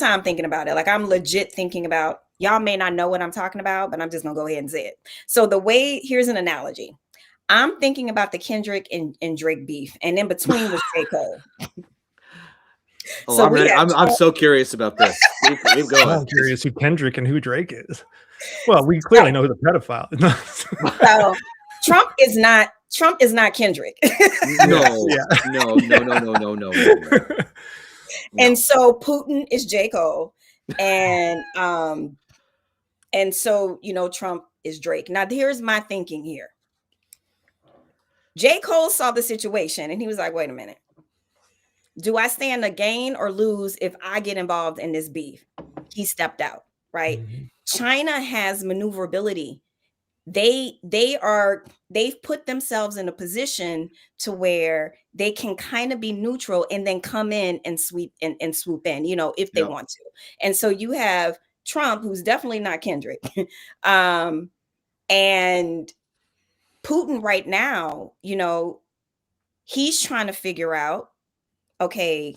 how I'm thinking about it. Like I'm legit thinking about. Y'all may not know what I'm talking about, but I'm just gonna go ahead and say it. So here's an analogy. I'm thinking about the Kendrick and Drake beef, and in between was J. Cole. Oh, So I'm we ready. have I'm so curious about this. Keep going. I'm curious who Kendrick and who Drake is. Well, we clearly know who the pedophile is. So Trump is not Kendrick. No, Yeah. no. And so Putin is J. Cole, and so Trump is Drake. Now here's my thinking here. J. Cole saw the situation and he was like, wait a minute. Do I stand to gain or lose if I get involved in this beef? He stepped out, right? Mhm. China has maneuverability. They've put themselves in a position to where they can kind of be neutral and then come in and swoop in, if they Yep. want to. And so you have Trump, who's definitely not Kendrick, and Putin right now, he's trying to figure out, okay,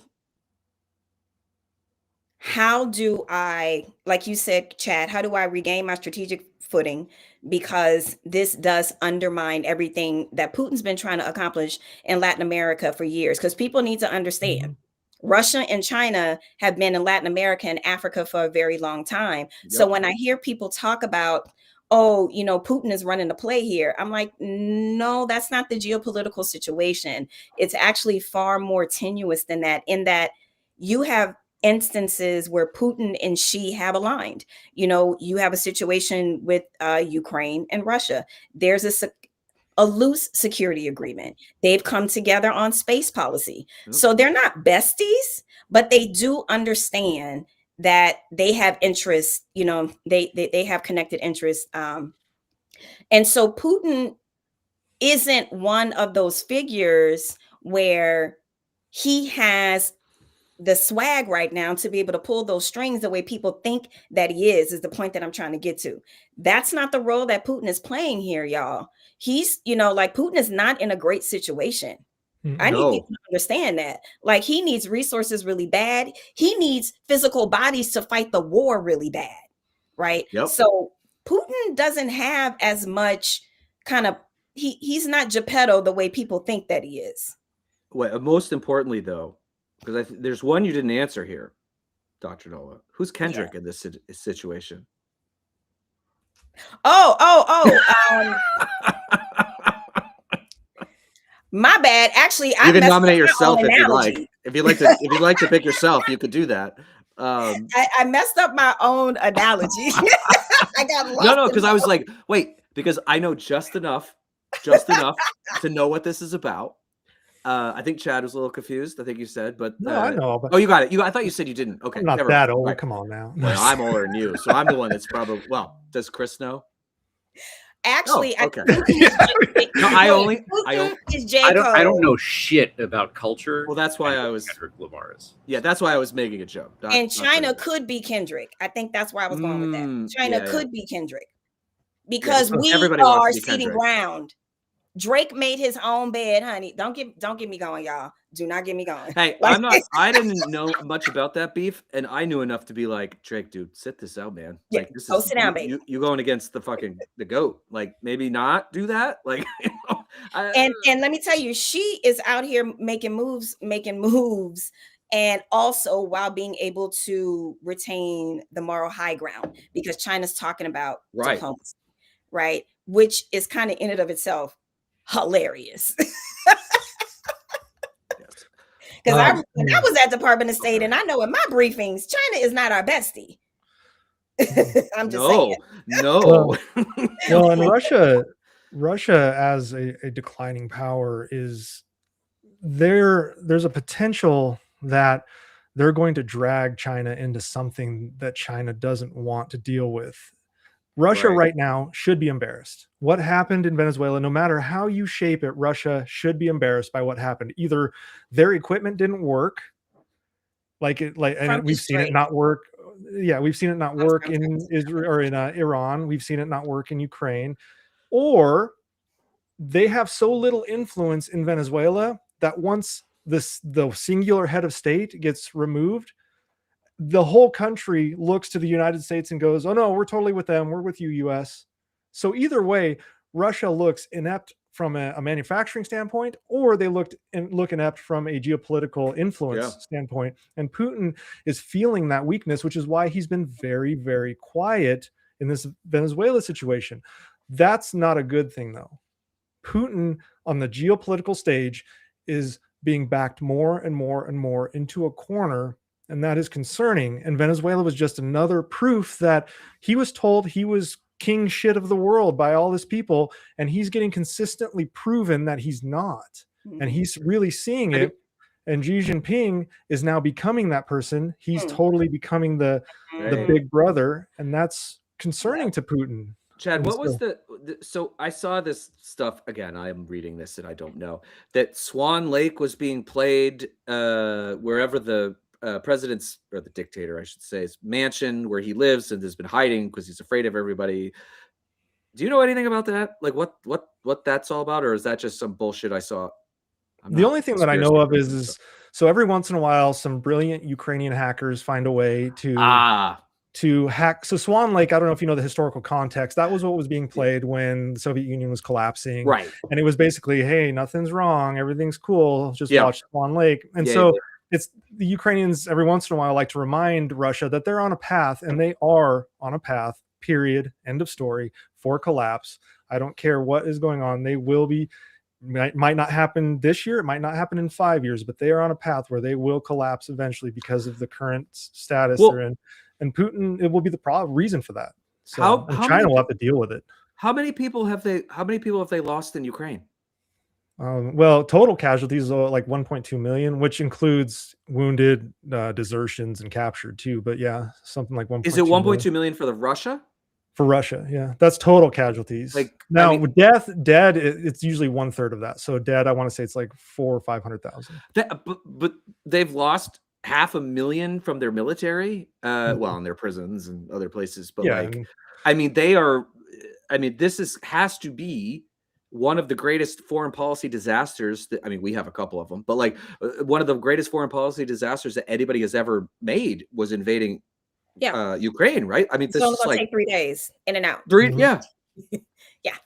how do I, like you said, Chad, how do I regain my strategic footing? Because this does undermine everything that Putin's been trying to accomplish in Latin America for years. Because people need to understand, Russia and China have been in Latin America and Africa for a very long time. So Yep. when I hear people talk about, oh, Putin is running the play here, I'm like, no, that's not the geopolitical situation. It's actually far more tenuous than that, in that you have instances where Putin and Xi have aligned. You have a situation with Ukraine and Russia. There's a loose security agreement. They've come together on space policy. Yep. So they're not besties, but they do understand that they have interests, they have connected interests. And so Putin isn't one of those figures where he has the swag right now to be able to pull those strings the way people think that he is the point that I'm trying to get to. That's not the role that Putin is playing here, y'all. He's, like Putin is not in a great situation. I need people to understand that. Like he needs resources really bad. He needs physical bodies to fight the war really bad. Right. Yep. So Putin doesn't have as much kind of, he's not Geppetto the way people think that he is. Well, most importantly, though, because there's one you didn't answer here, Dr. Nola. Who's Kendrick in this situation? My bad. Actually, you can nominate yourself if you'd like. If you'd like to pick yourself, you could do that. I messed up my own analogy. I got lost. No, because I was like, wait, because I know just enough to know what this is about. I think Chad was a little confused. I think you said, but no, I know. But oh, you got it. I thought you said you didn't. Okay, I'm not that old. Right. Come on now. Well, I'm older than you, so I'm the one that's probably. Well, does Chris know? Actually, okay. I don't know shit about culture. Well, that's why I was Kendrick Lamar is. Yeah, that's why I was making a joke. And China could be Kendrick. I think that's where I was going with that. China could be Kendrick because we are ceding ground. Drake made his own bed, honey. Don't get me going, y'all. Do not get me going. Hey, I didn't know much about that beef, and I knew enough to be like, Drake, dude, sit this out, man. Yeah, like, this sit down, baby. You going against the GOAT. Like, maybe not do that. Like, and let me tell you, she is out here making moves, and also while being able to retain the moral high ground, because China's talking about diplomacy, right? Which is kind of in and of itself hilarious. Because when I was at Department of State, and I know in my briefings, China is not our bestie. I'm just saying. No. Well, and Russia as a declining power is there's a potential that they're going to drag China into something that China doesn't want to deal with. Russia Right. right now should be embarrassed. What happened in Venezuela, no matter how you shape it, Russia should be embarrassed by what happened. Either their equipment didn't work, and From the we've seen it straight. not work. Yeah, we've seen it not I'm work sorry, I'm in sorry. Israel or in Iran. We've seen it not work in Ukraine, or they have so little influence in Venezuela that once the singular head of state gets removed, the whole country looks to the United States and goes, "Oh no, we're totally with them. We're with you, US." So either way, Russia looks inept from a manufacturing standpoint, or they look inept from a geopolitical influence Yeah. standpoint. And Putin is feeling that weakness, which is why he's been very, very quiet in this Venezuela situation. That's not a good thing, though. Putin on the geopolitical stage is being backed more and more and more into a corner, and that is concerning. And Venezuela was just another proof that he was told he was king shit of the world by all his people, and he's getting consistently proven that he's not. And Mhm. he's really seeing I it. And Xi Jinping is now becoming that person. He's Hmm. totally becoming the Right. big brother, and that's Yep. concerning to Putin. Chad, And what was so so I saw this stuff again. I am reading this and I don't know that Swan Lake was being played wherever the president's or the dictator, I should say, his mansion where he lives and has been hiding because he's afraid of everybody. Do you know anything about that? Like what that's all about, or is that just some bullshit I saw? I'm the not only a thing that I conspiracy know of person, so. is so every once in a while, some brilliant Ukrainian hackers find a way Ah, to hack. So Swan Lake, I don't know if you know the historical context. That was what was being yeah, played when the Soviet Union was collapsing, right. and it was basically, hey, nothing's wrong, everything's cool, just Yeah, watch Swan Lake. And yeah, so it's the Ukrainians every once in a while like to remind Russia that they're on a path, and they are on a path. Period. End of story. For collapse. I don't care what is going on. They will be. Might not happen this year. It might not happen in 5 years, but they are on a path where they will collapse eventually because of the current status they're Well, in. And Putin, it will be the reason for that. So, how and how many China will have to deal with it. how many people have they lost in Ukraine? Well, total casualties are like 1.2 million, which includes wounded, desertions, and captured too. But yeah, something like Is it 1.2 million 1.2 million for the Russia? for Russia. Yeah, that's total casualties. Like, I Now, mean, with dead, it's usually 1/3 of that. So dead, I want to say it's like 400,000 or 500,000. but they've lost 500,000 from their military, Mhm. well, in their prisons and other places. But Yeah, like, and I mean, this has to be one of the greatest foreign policy disasters that, I mean, we have a couple of them, but like one of the greatest foreign policy disasters that anybody has ever made was invading Yeah. Ukraine, right? I mean, It's this only is gonna like take 3 days in and out. three, Mhm. yeah. Yeah.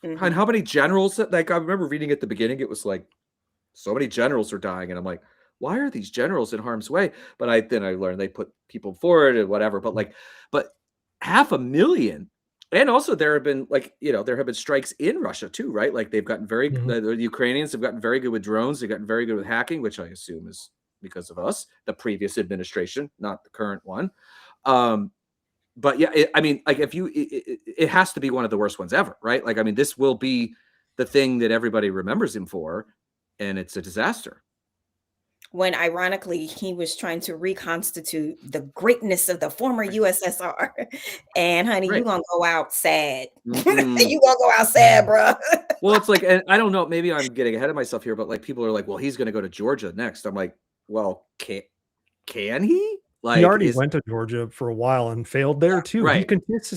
And Mhm. how many generals like I remember reading at the beginning, it was like so many generals are dying, and I'm like, why are these generals in harm's way? But then I learned they put people forward and whatever. But like, but 500,000, and also there have been like there have been strikes in Russia too, right? Like they've gotten Mhm. the Ukrainians have gotten very good with drones. They've gotten very good with hacking, which I assume is because of us, the previous administration, not the current one. Um, but yeah, I mean, like if it has to be one of the worst ones ever, right? Like, I mean, this will be the thing that everybody remembers him for, and it's a disaster. When ironically he was trying to reconstitute the greatness of the former Right. USSR. And honey, you Right. gonna go out sad. Mm-mm. You gonna go out sad, bruh. Well, it's like, and I don't know, maybe I'm getting ahead of myself here, but like people are like, well, he's going to go to Georgia next. I'm like, well, can he? He Like, already went to Georgia for a while and failed there too. He right,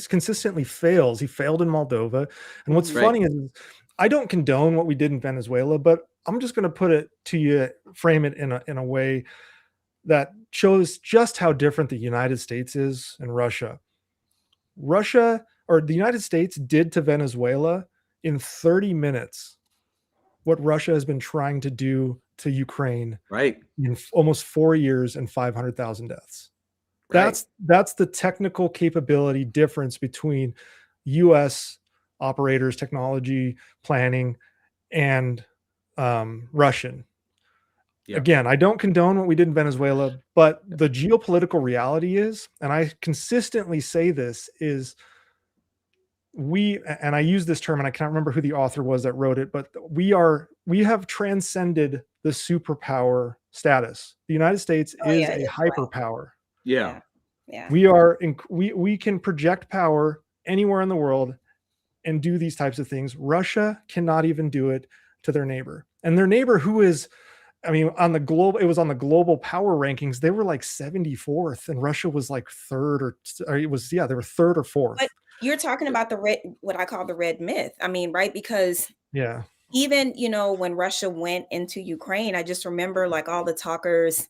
consistently fails. He failed in Moldova. And what's Mhm. right, funny is I don't condone what we did in Venezuela, but I'm just going to put it to you, frame it in a way that shows just how different the United States is and Russia. Russia or the United States did to Venezuela in 30 minutes what Russia has been trying to do to Ukraine right, in almost 4 years and 500,000 deaths. right. That's the technical capability difference between US operators, technology, planning, and Russian. Yeah, Again, I don't condone what we did in Venezuela, but the geopolitical reality is, and I consistently say this, is and I use this term and I can't remember who the author was that wrote it, but we have transcended the superpower status. The United States Oh is yeah, a it's right. hyperpower. yeah, Yeah. Yeah. We can project power anywhere in the world and do these types of things. Russia cannot even do it to their neighbor. And their neighbor, who is, I mean, on the global, it was on the global power rankings. They were like 74th, and Russia was like third, or it was, yeah, they were third or fourth. But you're talking about the red, what I call the red myth. I mean, right? Because Yeah. even, when Russia went into Ukraine, I just remember like all the talkers,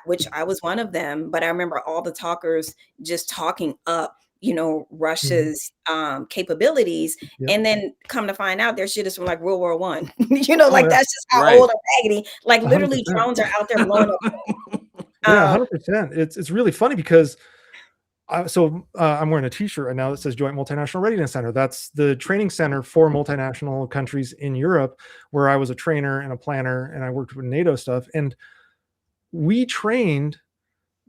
which I was one of them, but I remember all the talkers just talking up, Russia's capabilities. Yep. And then come to find out their shit is from like World War One. Oh, like yeah. that's just how Right. old and raggedy. Like literally 100%. drones are out there blowing up. Yeah, 100%. It's really funny because I'm wearing a t-shirt right now that says Joint Multinational Readiness Center. That's the training center for multinational countries in Europe, where I was a trainer and a planner, and I worked with NATO stuff. And we trained,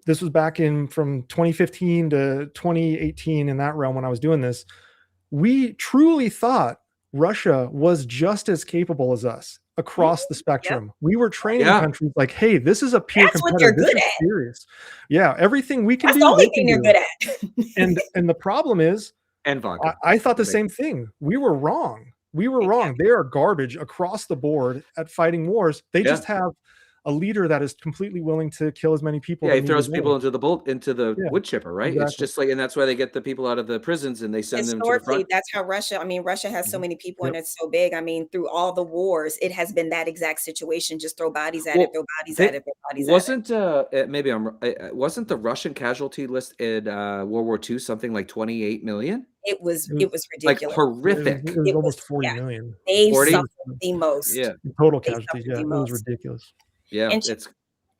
this was back in from 2015 to 2018, in that realm when I was doing this. We truly thought Russia was just as capable as us across the spectrum. We were training Yeah. countries like, hey, this is a peer That's what competitor. they're This good is at. serious. Yeah, everything we can That's do, the only they can thing they're do. good at. And the problem is, And vodka. I thought the Like- same thing. We were wrong. We were wrong. They are garbage across the board at fighting wars. They just have a leader that is completely willing to kill as many people. Yeah, he that need throws to people go. into the Yeah, wood chipper, right? It's exactly. just like, and that's why they get the people out of the prisons and they send them to the Historically, front. that's how Russia, I mean, Russia has so many people and Yep. it's so big. I mean, through all the wars, it has been that exact situation. Just throw bodies at Well, it, throw bodies they- at it, throw bodies at it. Wasn't maybe wasn't the Russian casualty list in World War II something like 28 million? It was It Like ridiculous. horrific. It was It almost was- 40 yeah. million. They 40? suffered the most. Yeah, Total They casualties. suffered Yeah, the it was most. ridiculous. yeah. And It's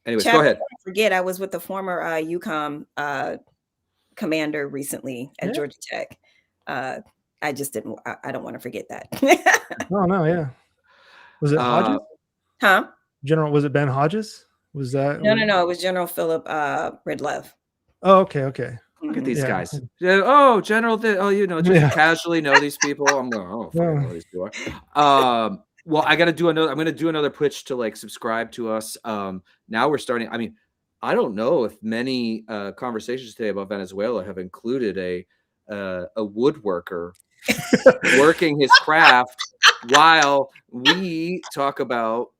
anyways. Chad, Go ahead. don't forget, I was with the former UCOM commander recently at Yeah. Georgia Tech. I just didn't. I don't want to forget that. Oh no, yeah. Was it Hodges? Huh? General, was it Ben Hodges? Was that? No. It was General Philip Ridlev. Oh, okay. Look at these Yeah. guys. Yeah, oh, General. Just Yeah. casually know these people. I'm going. Oh, fuck, I know who these people are. Well, I got to do another. I'm going to do another pitch to like subscribe to us. Now we're starting. I mean, I don't know if many conversations today about Venezuela have included a woodworker working his craft while we talk about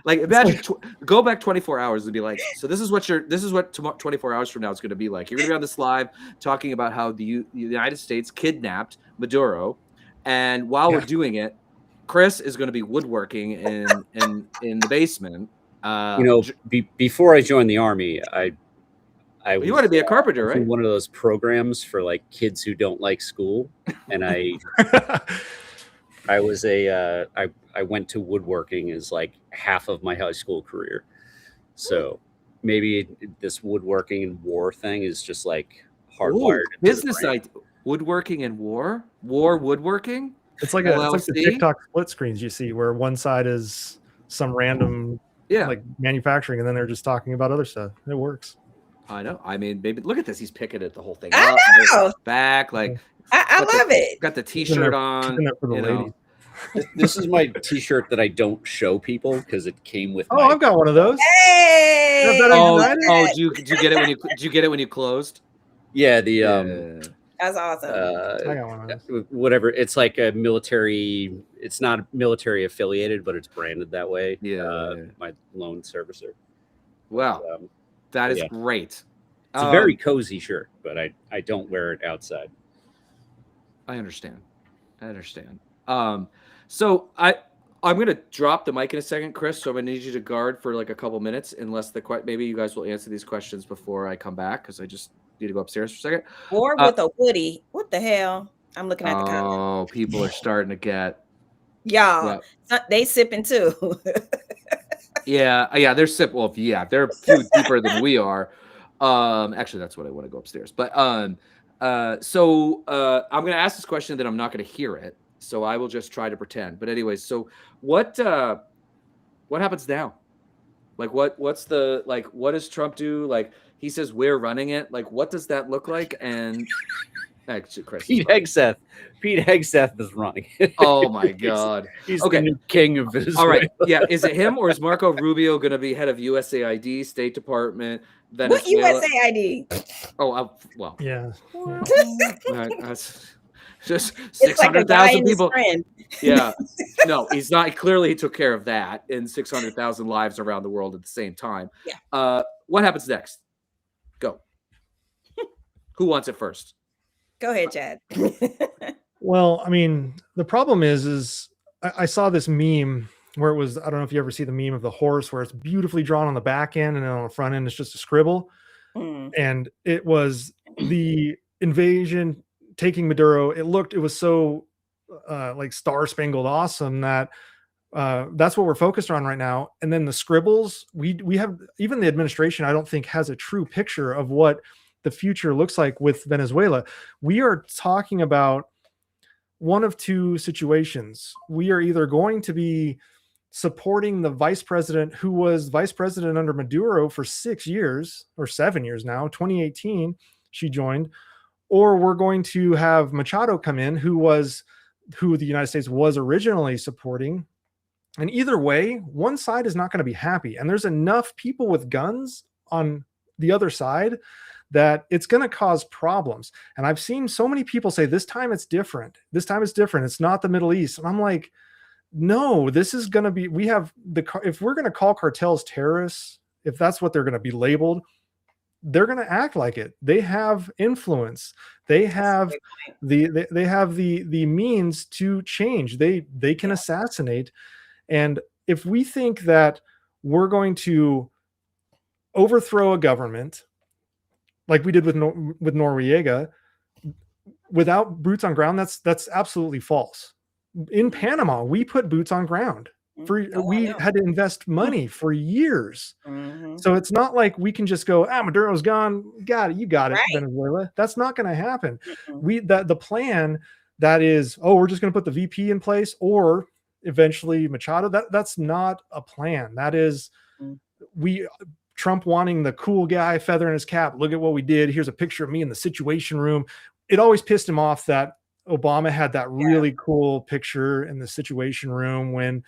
like imagine go back 24 hours and be like, so this is what 24 hours from now is going to be like. You're going to be on this live talking about how the United States kidnapped Maduro, and while we're doing it, Chris is going to be woodworking in the basement. Before I joined the army, you want to be a carpenter, right? One of those programs for like kids who don't like school, and I went to woodworking as like half of my high school career. So maybe this woodworking and war thing is just like hardwired. Business idea. Woodworking and war woodworking. It's like the TikTok split screens you see where one side is some random like manufacturing, and then they're just talking about other stuff. It works. I know. I mean, maybe look at this. He's picking it the whole thing I up. know. Back like I love it. Got the t-shirt on. For the ladies. This is my t-shirt that I don't show people because it came with. Oh, I've got one of those. Hey! Did you get it when you closed? Yeah, the that's awesome. I got one of those. Whatever. It's like a military. It's not military affiliated, but it's branded that way. My loan servicer. Wow, that is great. It's a very cozy shirt, but I don't wear it outside. I understand. So I'm gonna drop the mic in a second, Chris. So I'm gonna need you to guard for like a couple minutes, unless maybe you guys will answer these questions before I come back, because I just need to go upstairs for a second. Or with a Woody. What the hell? I'm looking at the comments. Oh, people are starting to get. Y'all, they sipping too. Yeah, they're sipping. Well, they're a few deeper than we are. Actually, that's what I want to go upstairs. But so I'm gonna ask this question, that I'm not gonna hear it, so I will just try to pretend. But anyways, so what happens now? Like what does Trump do? Like he says we're running it. Like what does that look like? And Actually, Chris. Pete Hegseth. Pete Hegseth is running. Oh my God. He's Okay. the new king of Venezuela. All right. Yeah. Is it him or is Marco Rubio going to be head of USAID, State Department, What Venezuela? USAID? Oh, well. Yeah. That's just It's like a guy 600,000 and his people. friend. Yeah. No, he's not. Clearly, he took care of that in 600,000 lives around the world at the same time. Yeah. What happens next? Go. Who wants it first? Go ahead, Chad. Well, I mean, the problem is I saw this meme where it was, I don't know if you ever see the meme of the horse where it's beautifully drawn on the back end and then on the front end it's just a scribble. Mm. And it was the invasion taking Maduro. It was so like Star Spangled Awesome that that's what we're focused on right now. And then the scribbles, we have, even the administration, I don't think has a true picture of what the future looks like with Venezuela. We are talking about one of two situations. We are either going to be supporting the vice president who was vice president under Maduro for 6 years or 7 years now, 2018, she joined, or we're going to have Machado come in, who the United States was originally supporting. And either way, one side is not going to be happy. And there's enough people with guns on the other side that it's going to cause problems. And I've seen so many people say, this time it's different. This time it's different. It's not the Middle East. And I'm like, no, this is going to be, if we're going to call cartels terrorists, if that's what they're going to be labeled, they're going to act like it. They have influence. They have the means to change. They can assassinate. And if we think that we're going to overthrow a government like we did with Noriega without boots on ground, that's absolutely false. In Panama, we put boots on ground. We had to invest money for years. Mm-hmm. So it's not like we can just go, Maduro's gone. Got it. You got it, Right. Venezuela. That's not going to happen. Mm-hmm. The plan that is, we're just going to put the VP in place or eventually Machado. That's not a plan. That is, Trump wanting the cool guy feather in his cap. Look at what we did. Here's a picture of me in the Situation Room. It always pissed him off that Obama had that really cool picture in the Situation Room when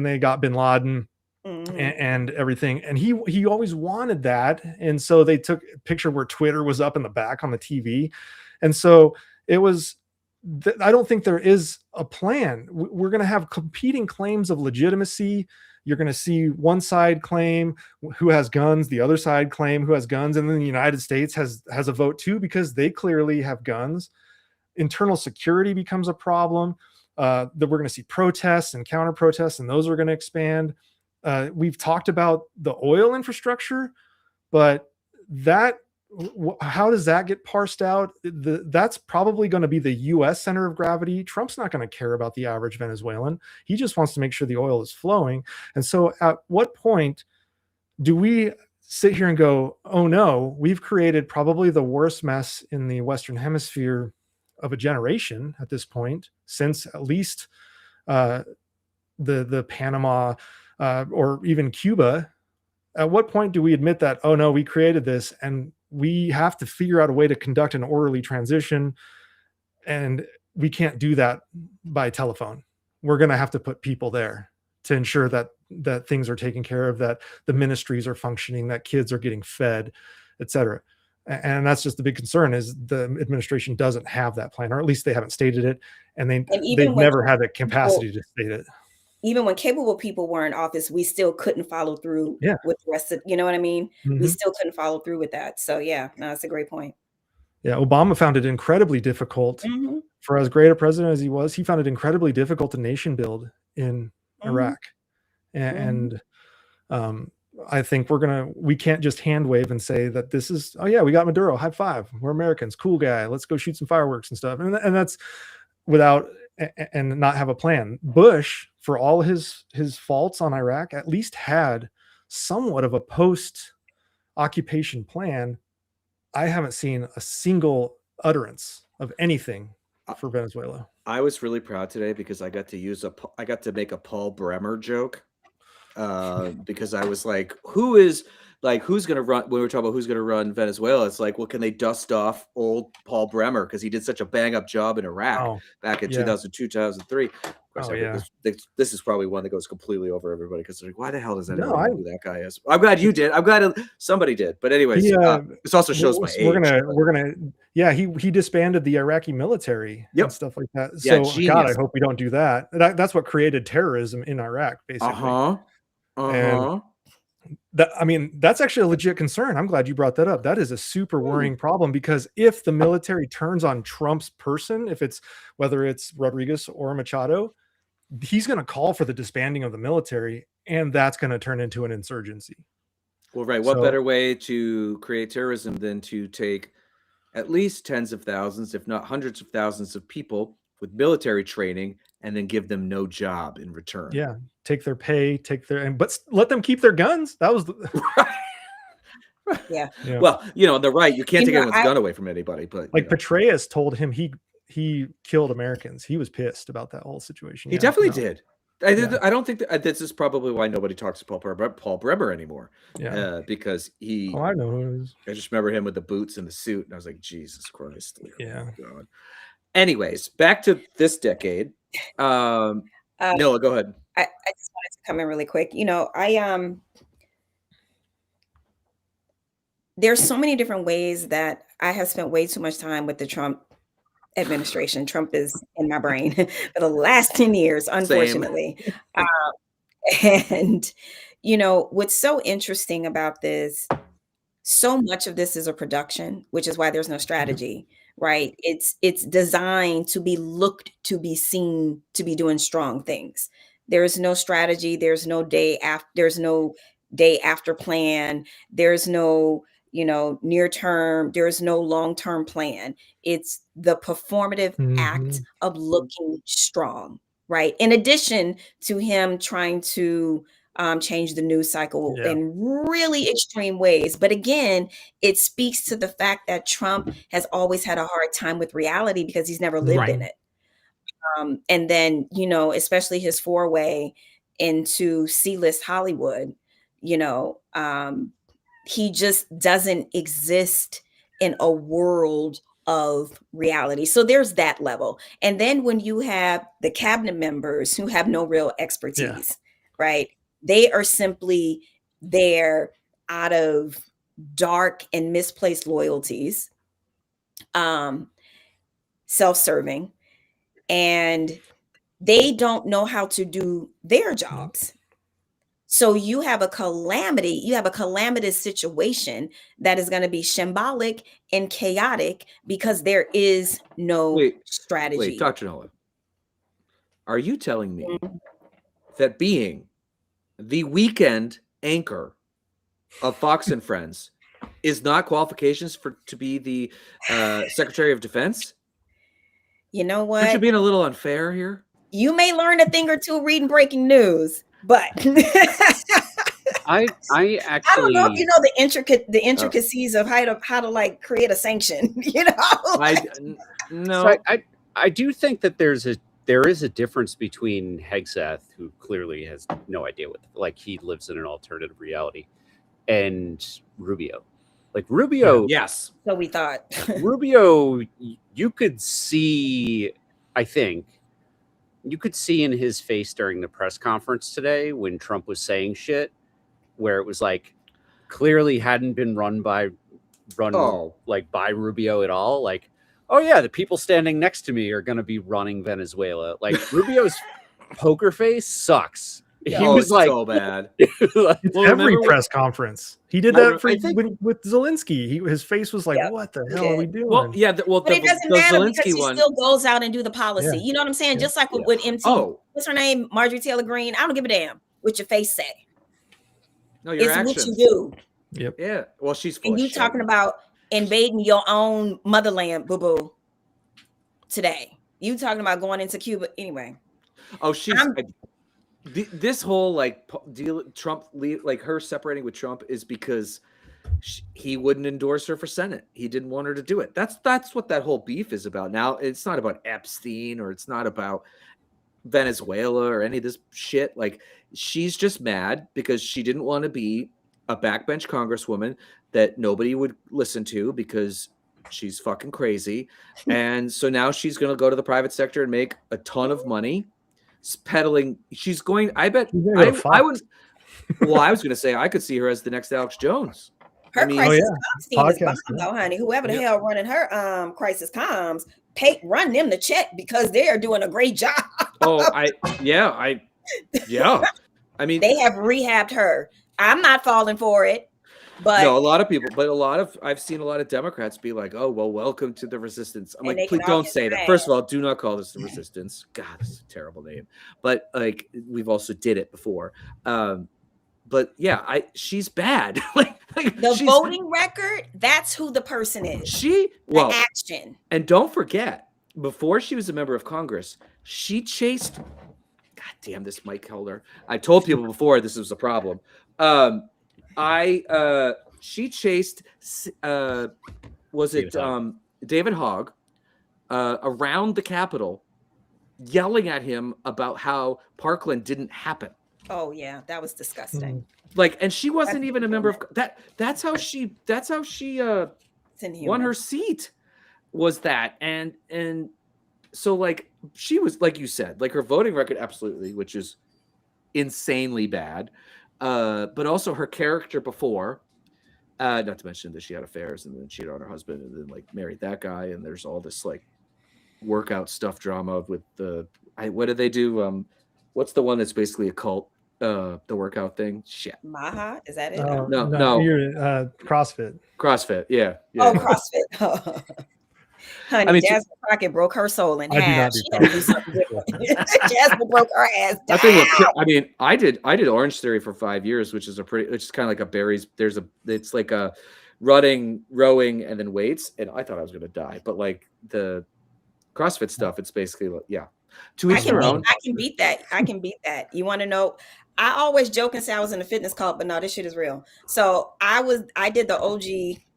they got bin Laden and everything. And he always wanted that. And so they took a picture where Twitter was up in the back on the TV. And so it was, I don't think there is a plan. We're going to have competing claims of legitimacy. You're going to see one side claim who has guns, the other side claim who has guns. And then the United States has a vote too, because they clearly have guns. Internal security becomes a problem. That we're going to see protests and counter protests, and those are going to expand. We've talked about the oil infrastructure, but how does that get parsed out? That's probably going to be the U.S. center of gravity. Trump's not going to care about the average Venezuelan. He just wants to make sure the oil is flowing. And so at what point do we sit here and go, oh no, we've created probably the worst mess in the Western Hemisphere of a generation at this point, since at least the Panama or even Cuba. At what point do we admit that, oh no, we created this and we have to figure out a way to conduct an orderly transition, and we can't do that by telephone. We're going to have to put people there to ensure that things are taken care of, that the ministries are functioning, that kids are getting fed, etc. And that's just the big concern, is the administration doesn't have that plan, or at least they haven't stated it, and they've never had the capacity to state it. Even when capable people were in office, we still couldn't follow through with the rest of, you know what I mean? Mm-hmm. We still couldn't follow through with that. So no, that's a great point. Yeah. Obama found it incredibly difficult for as great a president as he was. He found it incredibly difficult to nation build in Iraq. And I think we can't just hand wave and say that this is, oh yeah, we got Maduro, high five. We're Americans, cool guy. Let's go shoot some fireworks and stuff. And that's without, and not have a plan. Bush, for all his faults on Iraq, at least had somewhat of a post-occupation plan. I haven't seen a single utterance of anything for Venezuela. I was really proud today because I got to make a Paul Bremer joke because I was like, who is like who's going to run, when we were talking about who's going to run Venezuela, it's like, well, can they dust off old Paul Bremer because he did such a bang up job in Iraq Oh, back in yeah. 2002, 2003. Of course, Oh, yeah. this is probably one that goes completely over everybody because they're like, why the hell does anyone No, know who that guy is? I'm glad you did. I'm glad somebody did. But anyways, this also shows my age. We're gonna yeah, he disbanded the Iraqi military Yep. and stuff like that. Yeah, So God, genius. I hope we don't do that. That's what created terrorism in Iraq, basically. And I mean, that's actually a legit concern. I'm glad you brought that up. That is a super worrying problem, because if the military turns on Trump's person, whether it's Rodriguez or Machado, he's going to call for the disbanding of the military, and that's going to turn into an insurgency. Well, right. What better way to create terrorism than to take at least tens of thousands, if not hundreds of thousands of people with military training and then give them no job in return? Yeah. Take their pay, but let them keep their guns. That was Yeah. Well, they're right. You can't take anyone's gun away from anybody, but like Petraeus told him he killed Americans. He was pissed about that whole situation. He definitely did. I don't think that this is probably why nobody talks to Paul Bremer anymore. Yeah. Because he. Oh, I know who it is. I just remember him with the boots and the suit, and I was like, Jesus Christ. Yeah. God. Anyways, back to this decade. Noah, go ahead. I just wanted to come in really quick. There's so many different ways that I have spent way too much time with the Trump administration. Trump is in my brain for the last 10 years, unfortunately. And what's so interesting about this, so much of this is a production, which is why there's no strategy, right? It's designed to be looked, to be seen, to be doing strong things. There's no strategy. There's no day after plan. There's no, near term. There's no long-term plan. It's the performative act of looking strong, right? In addition to him trying to change the news cycle in really extreme ways. But again, it speaks to the fact that Trump has always had a hard time with reality because he's never lived in it. And then, especially his foray into C-list Hollywood, he just doesn't exist in a world of reality. So there's that level. And then when you have the cabinet members who have no real expertise, right? They are simply there out of dark and misplaced loyalties, self-serving, and they don't know how to do their jobs. So you have a calamitous situation that is going to be shambolic and chaotic because there is no strategy. Wait, Dr. Nolan, are you telling me that being the weekend anchor of Fox and Friends is not qualifications to be the Secretary of Defense? You know what? Aren't you being a little unfair here? You may learn a thing or two reading breaking news, but I actually, I don't know if you know the intricacies of how to like create a sanction. So I do think that there is a difference between Hegseth, who clearly has no idea he lives in an alternative reality, and Rubio. Like Rubio, yes. So we thought Rubio, you could see, I think, you could see in his face during the press conference today when Trump was saying shit, where it was like clearly hadn't been run by Rubio at all. Like, oh yeah, the people standing next to me are going to be running Venezuela. Like Rubio's poker face sucks. He was like so bad. Every press conference he did that with Zelensky. His face was like, "What the hell are we doing?" Well, yeah, but it doesn't matter because he still goes out and do the policy. You know what I'm saying? Just like with MT. What's her name? Marjorie Taylor Greene. I don't give a damn what your face say. No, your actions. What you do. Yep. Yeah. Well, she's full and you talking about invading your own motherland, boo boo. Today, you talking about going into Cuba anyway? Oh, this whole deal, Trump, her separating with Trump is because he wouldn't endorse her for Senate. He didn't want her to do it. That's what that whole beef is about. Now it's not about Epstein or it's not about Venezuela or any of this shit. Like she's just mad because she didn't want to be a backbench congresswoman that nobody would listen to because she's fucking crazy. And so now she's going to go to the private sector and make a ton of money peddling. She's going, I bet, She's gonna go to I Fox. would, well, I was going to say, I could see her as the next Alex Jones. Her I mean, crisis yeah. comms team is Podcast, bomb, yeah. though, honey. Whoever the Yep. hell running her crisis comms, run them the check because they are doing a great job. Oh, yeah. I mean, They have rehabbed her. I'm not falling for it, but no, a lot of people, but I've seen a lot of Democrats be like, oh, well, welcome to the resistance. I'm And like, they can please all don't get say that. mad. First of all, do not call this the resistance. God, this is a terrible name. But like, we've also did it before. But yeah, she's bad. like the she's, voting record, that's who the person is. the The action. and don't forget, before she was a member of Congress, she chased. God damn, this mic holder. I told people before this was a problem. She chased David Hogg around the Capitol, yelling at him about how Parkland didn't happen. Oh yeah, that was disgusting. Like, and she wasn't even a member of that. That's how she It's inhuman. won her seat. Was that and so like she was, like you said, like her voting record absolutely, which is insanely bad. But also her character before, not to mention that she had affairs and then cheated on her husband and then like married that guy, and there's all this like workout stuff drama with what did they do? What's the one that's basically a cult? The workout thing. Shit. Maha, is that it? No. You're CrossFit. CrossFit. Yeah. Oh, CrossFit. Honey, I mean, Jasmine Crockett broke her soul in I do half. not do She had to do something different. Jasmine broke her ass down. I mean, I did Orange Theory for 5 years, which is kind of like a Barry's. It's like a rowing, and then weights, and I thought I was going to die. But like the CrossFit stuff, it's basically like, yeah. To each their own. I can beat that. You want to know? I always joke and say I was in a fitness cult, but no, this shit is real. So I did the OG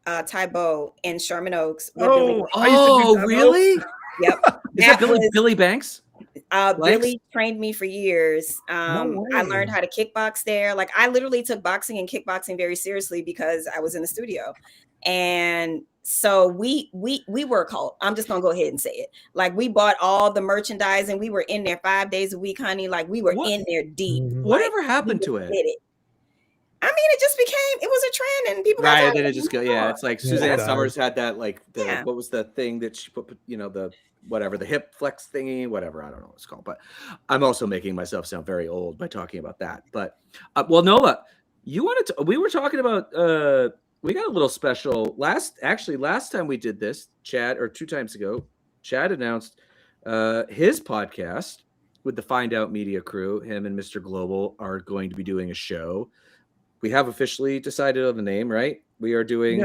Taibo in Sherman Oaks. With Billy. Really? Yep. Is that Billy Banks? Billy trained me for years. No I way. learned how to kickbox there. Like I literally took boxing and kickboxing very seriously because I was in the studio. And so we were a cult. I'm just gonna go ahead and say it. Like we bought all the merchandise and we were in there 5 days a week, honey. Like we were in there deep. Whatever happened to it? I mean, it was a trend and people got Right, tired and then of it just go. it. Yeah, it's like Yeah, Suzanne it Summers had that like Yeah. what was the thing that she put, the whatever, the hip flex thingy, whatever, I don't know what it's called. But I'm also making myself sound very old by talking about that. But well, Nola, we were talking about we got a little special last time we did this, Chad, or 2 times ago, Chad announced his podcast with the Find Out Media crew. Him and Mr. Global are going to be doing a show. We have officially decided on the name, right? We are doing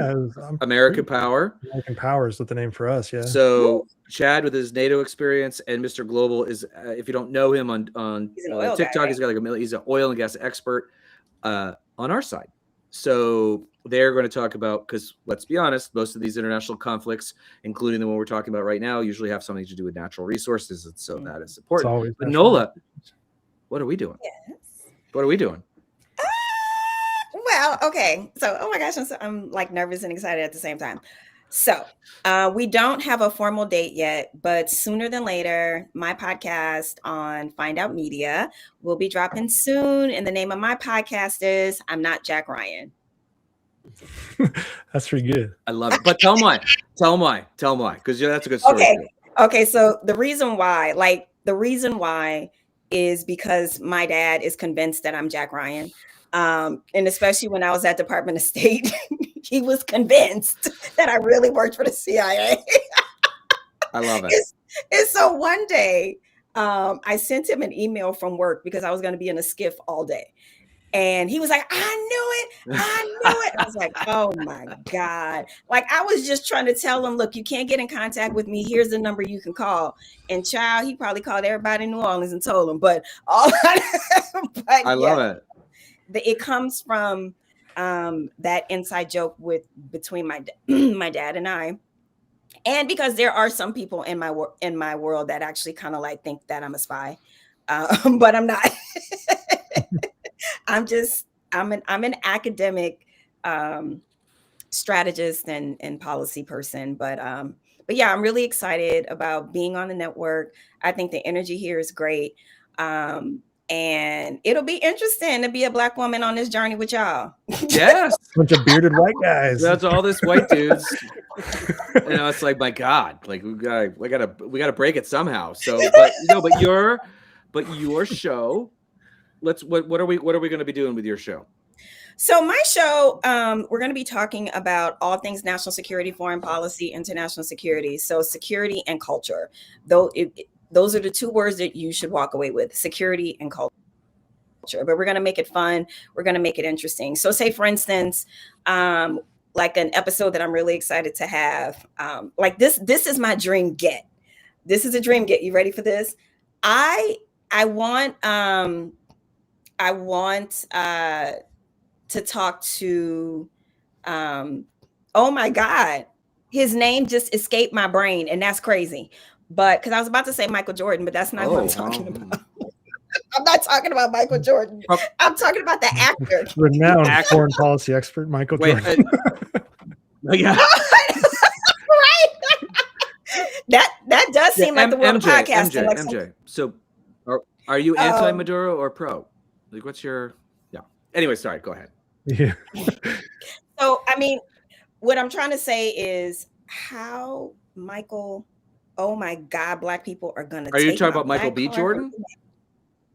American Power. American Power is what the name for us, yeah. So Chad with his NATO experience, and Mr. Global is, if you don't know him on TikTok, guy, right? he's got like he's an oil and gas expert on our side. So they're going to talk about, because let's be honest, most of these international conflicts, including the one we're talking about right now, usually have something to do with natural resources, and so that is important. But Nola, what are we doing? Yes. What are we doing? Well, okay. So, oh my gosh, I'm like nervous and excited at the same time. So, we don't have a formal date yet, but sooner than later, my podcast on Find Out Media will be dropping soon. And the name of my podcast is I'm Not Jack Ryan. That's pretty good. I love it. But tell them why. Because that's a good story. Okay. So the reason why is because my dad is convinced that I'm Jack Ryan. And especially when I was at Department of State, he was convinced that I really worked for the CIA. I love it. And so one day, I sent him an email from work because I was going to be in a skiff all day. And he was like, I knew it. I was like, oh my God. Like I was just trying to tell him, look, you can't get in contact with me. Here's the number you can call. And child, he probably called everybody in New Orleans and told them. But I love it. It comes from that inside joke between my dad and I. And because there are some people in my world that actually kind of like think that I'm a spy. But I'm not. I'm just I'm an academic strategist and policy person, but yeah, I'm really excited about being on the network. I think the energy here is great. And it'll be interesting to be a Black woman on this journey with y'all. Yes. Bunch of bearded white guys. That's all this white dudes. It's like, my God, like we gotta break it somehow. So, but your show, what are we going to be doing with your show? So my show, we're going to be talking about all things national security, foreign policy, international security. So security and culture, those are the two words that you should walk away with: security and culture. But we're going to make it fun. We're going to make it interesting. So say, for instance, like an episode that I'm really excited to have, like this is my dream get. This is a dream get. You ready for this? I want to talk to, oh my God, his name just escaped my brain, and that's crazy. But because I was about to say Michael Jordan, but that's not what I'm talking about. I'm not talking about Michael Jordan. I'm talking about the actor. Renowned foreign policy expert Michael Jordan. Yeah. Right. That does seem like the world of podcasting. MJ. So are you anti-Maduro or pro? Like, what's your... Yeah. Anyway, sorry, go ahead. Yeah. So, I mean, what I'm trying to say is how Michael, oh my God, Black people are going to... Are you talking about Michael B. Jordan?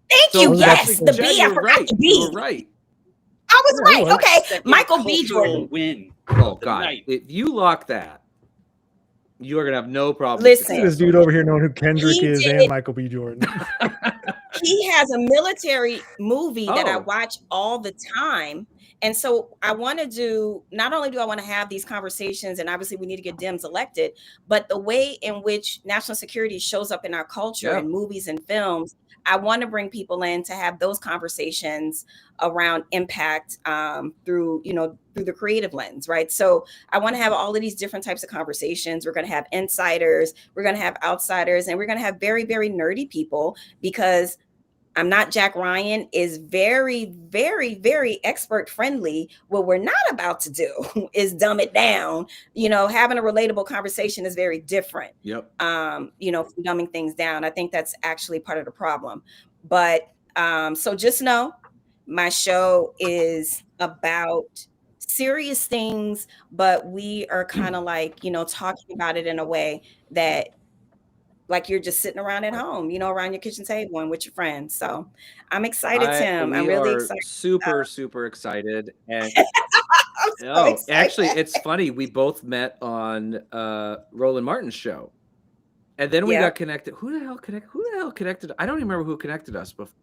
Thank you. Yes, the B. I forgot the B. You were right. I was right. Okay, Michael B. Jordan. Win. Oh God! If you lock that, you are gonna have no problem. Listen, this dude over here knowing who Kendrick is and Michael B. Jordan. He has a military movie that I watch all the time. And so I want to do, not only do I want to have these conversations, and obviously we need to get Dems elected, but the way in which national security shows up in our culture in movies and films, I want to bring people in to have those conversations around impact through the creative lens, right? So I want to have all of these different types of conversations. We're going to have insiders, we're going to have outsiders, and we're going to have very, very nerdy people, because I'm Not Jack Ryan is very, very, very expert friendly. What we're not about to do is dumb it down. Having a relatable conversation is very different. Yep. From dumbing things down. I think that's actually part of the problem. But so just know my show is about serious things, but we are kind of like, talking about it in a way that, like, you're just sitting around at home, around your kitchen table and with your friends. So I'm excited, Tim. I'm really excited. Super excited. And I'm so excited. Actually, it's funny. We both met on Roland Martin's show. And then we got connected. Who the hell connected? I don't even remember who connected us before.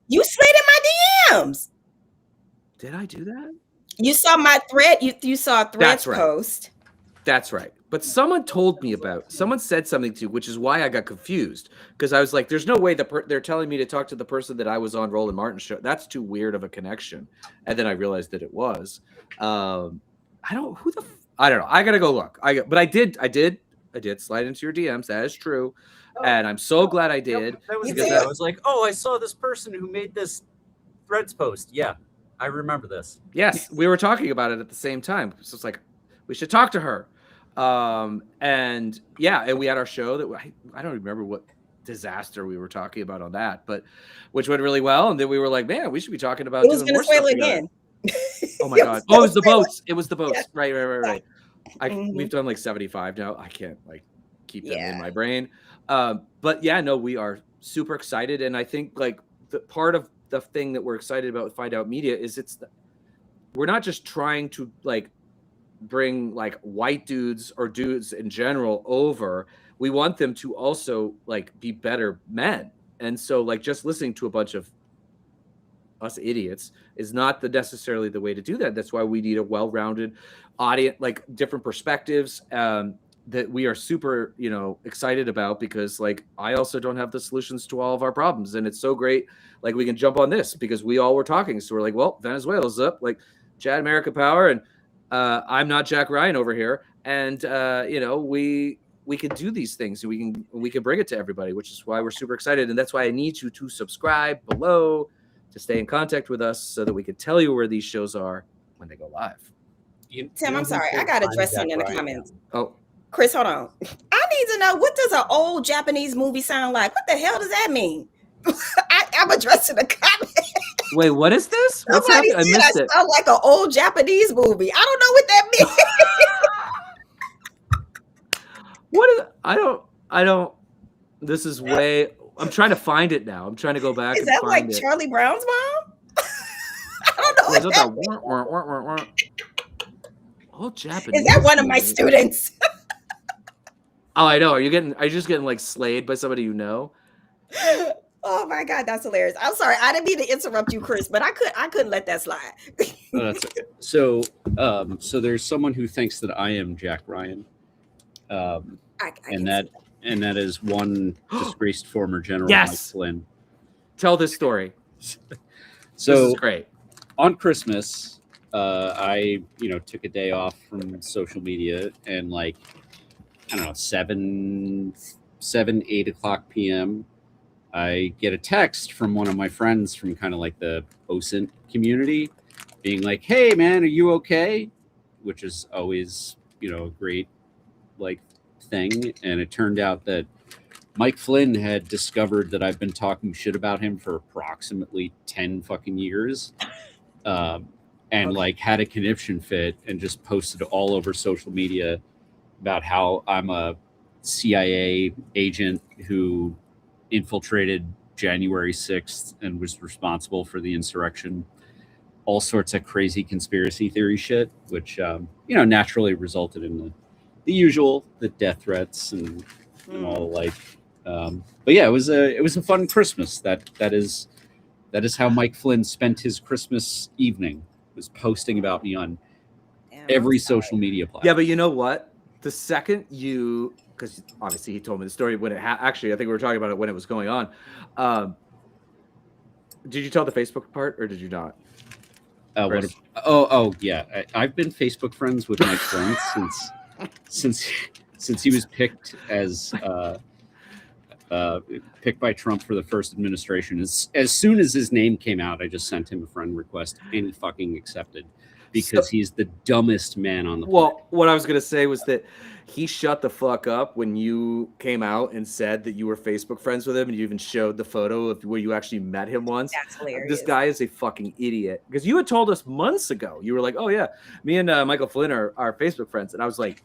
You slid in my DMs. Did I do that? You saw my thread. You saw a Threads post. That's right. But someone said something to you, which is why I got confused, because I was like, there's no way they're telling me to talk to the person that I was on Roland Martin's show. That's too weird of a connection. And then I realized that it was. I don't know. I got to go look. But I did slide into your DMs. That is true. And I'm so glad I did. That was because I was like, I saw this person who made this Threads post. Yeah, I remember this. Yes, we were talking about it at the same time. So it's like, we should talk to her. And we had our show that I don't remember what disaster we were talking about on that, but which went really well. And then we were like, man, we should be talking about doing Venezuela again. Oh my God. It was the boats. It was the boats. Yeah. Right. We've done like 75 now. I can't keep them in my brain. But we are super excited. And I think the part of the thing that we're excited about with Find Out Media is we're not just trying to bring white dudes or dudes in general over. We want them to also be better men. And so just listening to a bunch of us idiots is not necessarily the way to do that. That's why we need a well-rounded audience, different perspectives that we are super, excited about, because I also don't have the solutions to all of our problems. And it's so great. We can jump on this because we all were talking. So we're like, well, Venezuela's up, Chad America Power, and I'm Not Jack Ryan over here, and we can do these things, and we can bring it to everybody, which is why we're super excited, and that's why I need you to subscribe below to stay in contact with us so that we can tell you where these shows are when they go live. Tim, I'm sorry. I got to address something in the comments. Oh, Chris, hold on. I need to know, what does an old Japanese movie sound like? What the hell does that mean? I'm addressing the comments. wait, what is this? What's Somebody happening? I said missed it. sound like an old Japanese movie. I don't know what that means. What is? I don't. This is way. I'm trying to find it now. I'm trying to go back. Is and that find like it. Charlie Brown's mom? I don't know. Is What that that means. Oh, Japanese. Is that one of my movie. students? Oh, I know. Are you just getting like slayed by somebody you know? Oh my God, that's hilarious. I'm sorry. I didn't mean to interrupt you, Chris, but I couldn't let that slide. Oh, that's okay. So there's someone who thinks that I am Jack Ryan, I and can that is one disgraced former general, Yes. Mike Flynn. Tell this story. This So is great. on Christmas, I took a day off from social media, and like, I don't know, 8 o'clock p.m. I get a text from one of my friends from kind of like the OSINT community being like, "Hey man, are you okay?" Which is always, a great like thing. And it turned out that Mike Flynn had discovered that I've been talking shit about him for approximately 10 fucking years. And like had a conniption fit and just posted all over social media about how I'm a CIA agent who infiltrated January 6th and was responsible for the insurrection. All sorts of crazy conspiracy theory shit, which naturally resulted in the usual, the death threats and all like. But yeah, it was a fun Christmas. That is how Mike Flynn spent his Christmas evening, was posting about me on every social media platform. Yeah, but you know what? The second because obviously he told me the story when it actually, I think we were talking about it when it was going on. Did you tell the Facebook part or did you not? Yeah. I've been Facebook friends with Mike Flynn since he was picked as picked by Trump for the first administration. As soon as his name came out, I just sent him a friend request and he fucking accepted, because he's the dumbest man on the planet. Well, what I was going to say was that he shut the fuck up when you came out and said that you were Facebook friends with him, and you even showed the photo of where you actually met him once. That's hilarious. This guy is a fucking idiot, because you had told us months ago. You were like, "Oh yeah, me and Michael Flynn are Facebook friends," and I was like,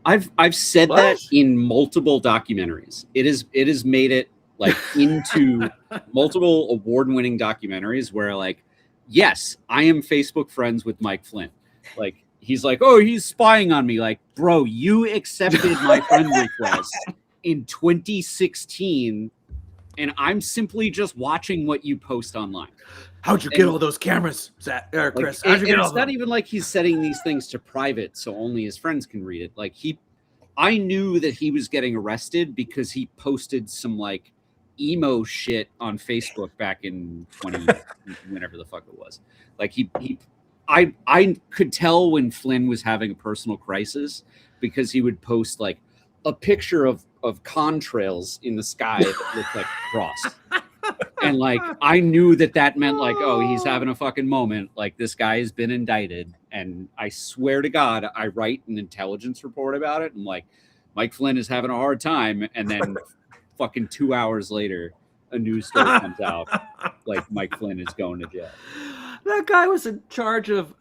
I've said What? that in multiple documentaries. It has made it like into multiple award-winning documentaries where like, yes, I am Facebook friends with Mike Flynn. Like, he's like, "Oh, he's spying on me." Like, bro, you accepted my friend request in 2016, and I'm simply just watching what you post online. "How'd you get all those cameras, Chris? How'd you get all it's not even like he's setting these things to private so only his friends can read it. Like, I knew that he was getting arrested because he posted some like emo shit on Facebook back in 20 whenever the fuck it was. Like I could tell when Flynn was having a personal crisis, because he would post like a picture of contrails in the sky that looked like a cross. And like, I knew that meant like, oh, he's having a fucking moment. Like, this guy has been indicted. And I swear to God, I write an intelligence report about it. And like, Mike Flynn is having a hard time. And then fucking 2 hours later, a news story comes out like Mike Flynn is going to jail. That guy was in charge of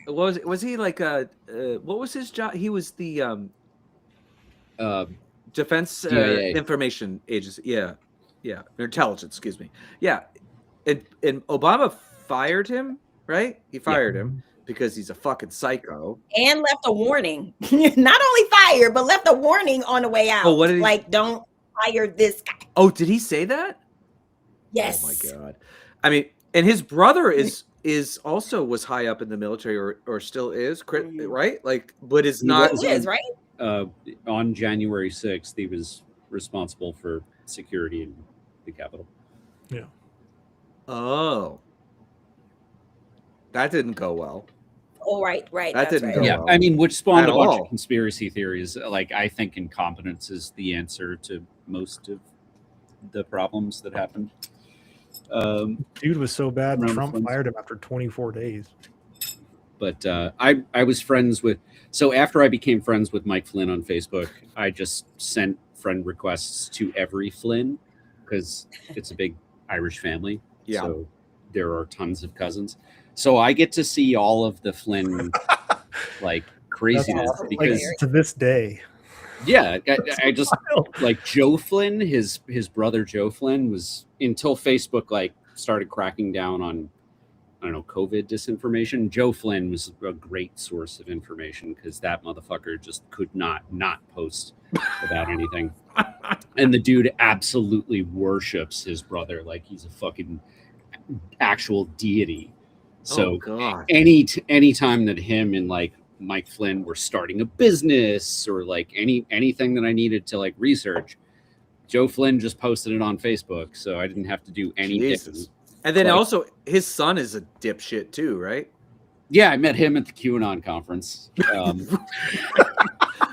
was he like what was his job? He was the Defense Information Agency. Yeah, intelligence. Excuse me. Yeah, and Obama fired him. Right? He fired him because he's a fucking psycho and left a warning. Not only fired, but left a warning on the way out. Oh, what did he? Like, don't fire this guy. Oh, did he say that? Yes. Oh my God. I mean, and his brother is also was high up in the military or still is, right? Like, but is not. He is, right? On January 6th, he was responsible for security in the Capitol. Yeah. Oh. That didn't go well. Oh, right. That didn't go Yeah, well. I mean, which spawned At a bunch all. of conspiracy theories. Like, I think incompetence is the answer to most of the problems that happened. Dude was so bad, Around Trump Flynn's. fired him after 24 days. But I was friends with. So after I became friends with Mike Flynn on Facebook, I just sent friend requests to every Flynn because it's a big Irish family. Yeah. So there are tons of cousins. So I get to see all of the Flynn like craziness Like, because to this day. yeah, I just like Joe Flynn, his brother Joe Flynn was until Facebook like started cracking down on I don't know COVID disinformation. Joe Flynn was a great source of information because that motherfucker just could not post about anything. And the dude absolutely worships his brother like he's a fucking actual deity. So Oh, God. any time that him and like Mike Flynn were starting a business or like anything that I needed to like research, Joe Flynn just posted it on Facebook, so I didn't have to do any Jesus. digging. And then Like- also his son is a dipshit too, right? Yeah, I met him at the QAnon conference.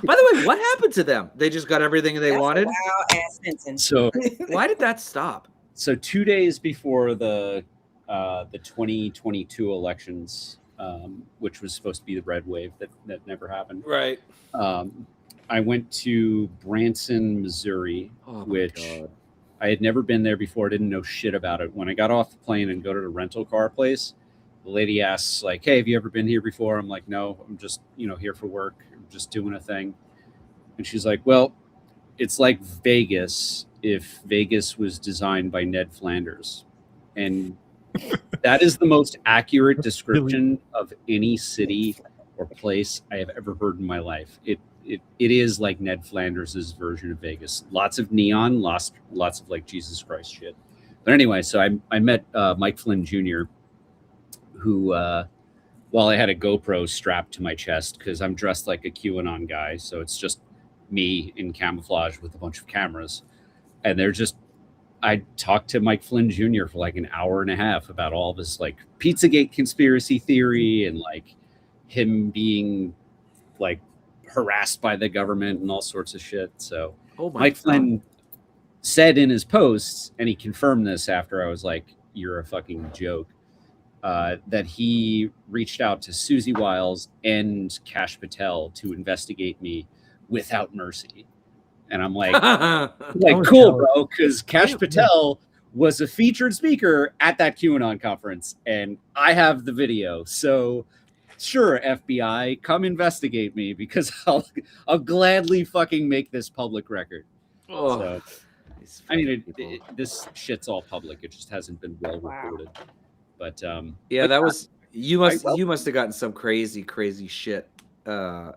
By the way, what happened to them? They just got everything they wanted. Wow, ass sentence. So Why did that stop? 2 days before the 2022 elections, which was supposed to be the red wave that never happened. Right. I went to Branson, Missouri, Oh, my which God. I had never been there before. I didn't know shit about it. When I got off the plane and go to the rental car place, the lady asks like, "Hey, have you ever been here before?" I'm like, "No, I'm just, here for work. I'm just doing a thing." And she's like, "Well, it's like Vegas if Vegas was designed by Ned Flanders." And that is the most accurate description of any city or place I have ever heard in my life. It is like Ned Flanders' version of Vegas. Lots of neon, lots of like Jesus Christ shit. But anyway, so I met Mike Flynn Jr., who, while I had a GoPro strapped to my chest because I'm dressed like a QAnon guy, so it's just me in camouflage with a bunch of cameras, and I talked to Mike Flynn Jr. for like an hour and a half about all this like Pizzagate conspiracy theory and like him being like harassed by the government and all sorts of shit. So Oh my Mike God. Flynn said in his posts, and he confirmed this after I was like, "You're a fucking joke," that he reached out to Susie Wiles and Kash Patel to investigate me without mercy. And I'm like, was cool, jealous. bro, because Kash Patel was a featured speaker at that QAnon conference, and I have the video. So sure, FBI, come investigate me because I'll gladly fucking make this public record. Oh, So, these I mean, fucking people. this shit's all public. It just hasn't been well reported. But Yeah, but that was you must well- you must have gotten some crazy shit on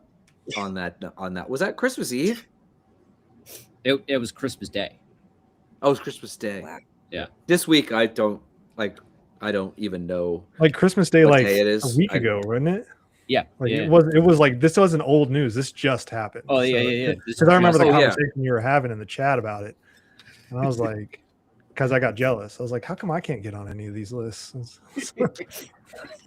that. Was that Christmas Eve? it was Christmas Day. Oh, it was Christmas Day. Wow. Yeah. This week I don't even know. Like Christmas Day, What like day it is? a week I- ago, wasn't it? Yeah, Like yeah. it was like this wasn't old news. This just happened. Oh, yeah. This Because I remember the Oh, yeah. conversation you were having in the chat about it, and I was like, because I got jealous. I was like, how come I can't get on any of these lists?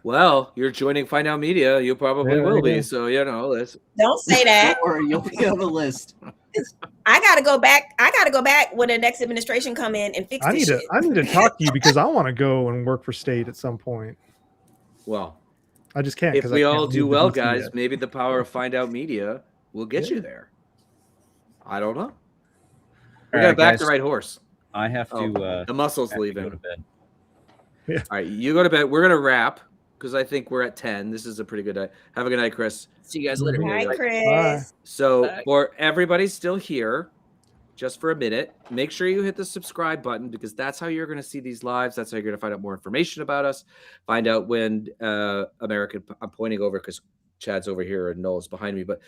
Well, you're joining Find Out Media. You probably Yeah, will be. yeah. So let's. Don't say that. Or you'll be on the list. I gotta go back. I gotta go back when the next administration come in and fix I this need shit. to talk to you because I want to go and work for state at some point. Well, I just can't. if 'cause I we can't all move do to well, DC guys, yet. maybe the power of Find Out Media will get Yeah. you there. I don't know. We All got to right, back guys. the right horse. I have Oh, to. the muscle's Have to leaving. go to bed. All right, you go to bed. We're gonna wrap because I think we're at 10. This is a pretty good night. Have a good night, Chris. See you guys later. Mhm. Hi, Bye. Chris. Bye. So Bye. for everybody still here, just for a minute, make sure you hit the subscribe button because that's how you're going to see these lives. That's how you're going to find out more information about us. Find out when American. I'm pointing over because Chad's over here and Nola's behind me, but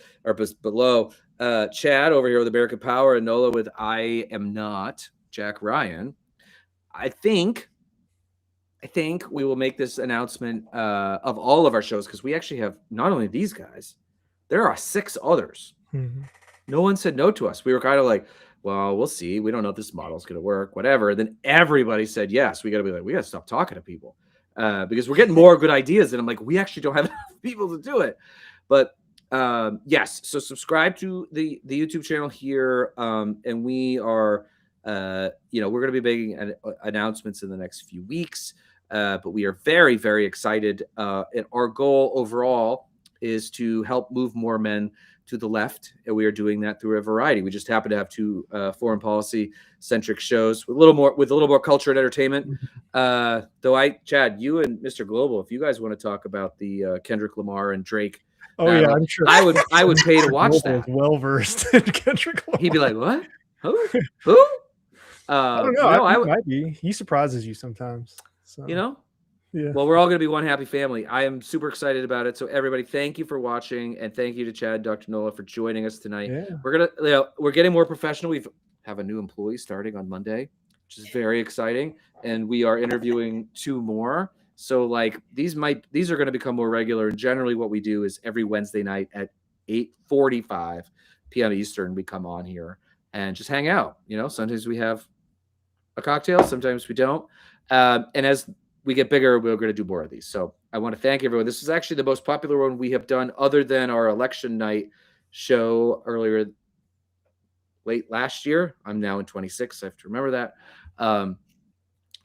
below. Chad over here with American Power and Nola with I Am Not Jack Ryan. I think we will make this announcement of all of our shows because we actually have not only these guys, there are 6 others. Mhm. No one said no to us. We were kind of like, well, we'll see. We don't know if this model is going to work, whatever. Then everybody said yes. We got to stop talking to people because we're getting more good ideas. And I'm like, we actually don't have enough people to do it. But yes, so subscribe to the YouTube channel here. And we are You know, we're going to be making announcements in the next few weeks, but we are very, very excited. And our goal overall is to help move more men to the left, and we are doing that through a variety. We just happen to have two foreign policy centric shows with a little more culture and entertainment. Though Chad, you and Mr. Global, if you guys want to talk about the Kendrick Lamar and Drake Oh yeah, battle, I'm sure I would pay to watch Global is that. well versed in Kendrick Lamar. He'd be like, "What? Who?" I don't know. You know, He might be. He surprises you sometimes. So you know. yeah. Well, we're all going to be one happy family. I am super excited about it. So everybody, thank you for watching, and thank you to Chad, Dr. Nola, for joining us tonight. Yeah. We're getting more professional. We have a new employee starting on Monday, which is very exciting, and we are interviewing 2 more. So like these are going to become more regular. And generally, what we do is every Wednesday night at 8:45 p.m. Eastern, we come on here and just hang out. You know, sometimes we have a cocktail, sometimes we don't, and as we get bigger, we're going to do more of these. So I want to thank everyone. This is actually the most popular one we have done, other than our election night show earlier late last year. I'm now in 26. So I have to remember that.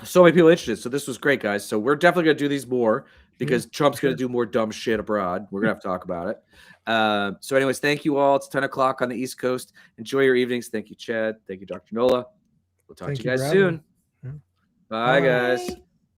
So many people interested. So this was great, guys. So we're definitely going to do these more because Trump's going to do more dumb shit abroad. We're going to have to talk about it. So anyways, thank you all. It's 10 o'clock on the East Coast. Enjoy your evenings. Thank you, Chad. Thank you, Dr. Nola. We'll talk to you guys soon. Yeah. Bye, guys.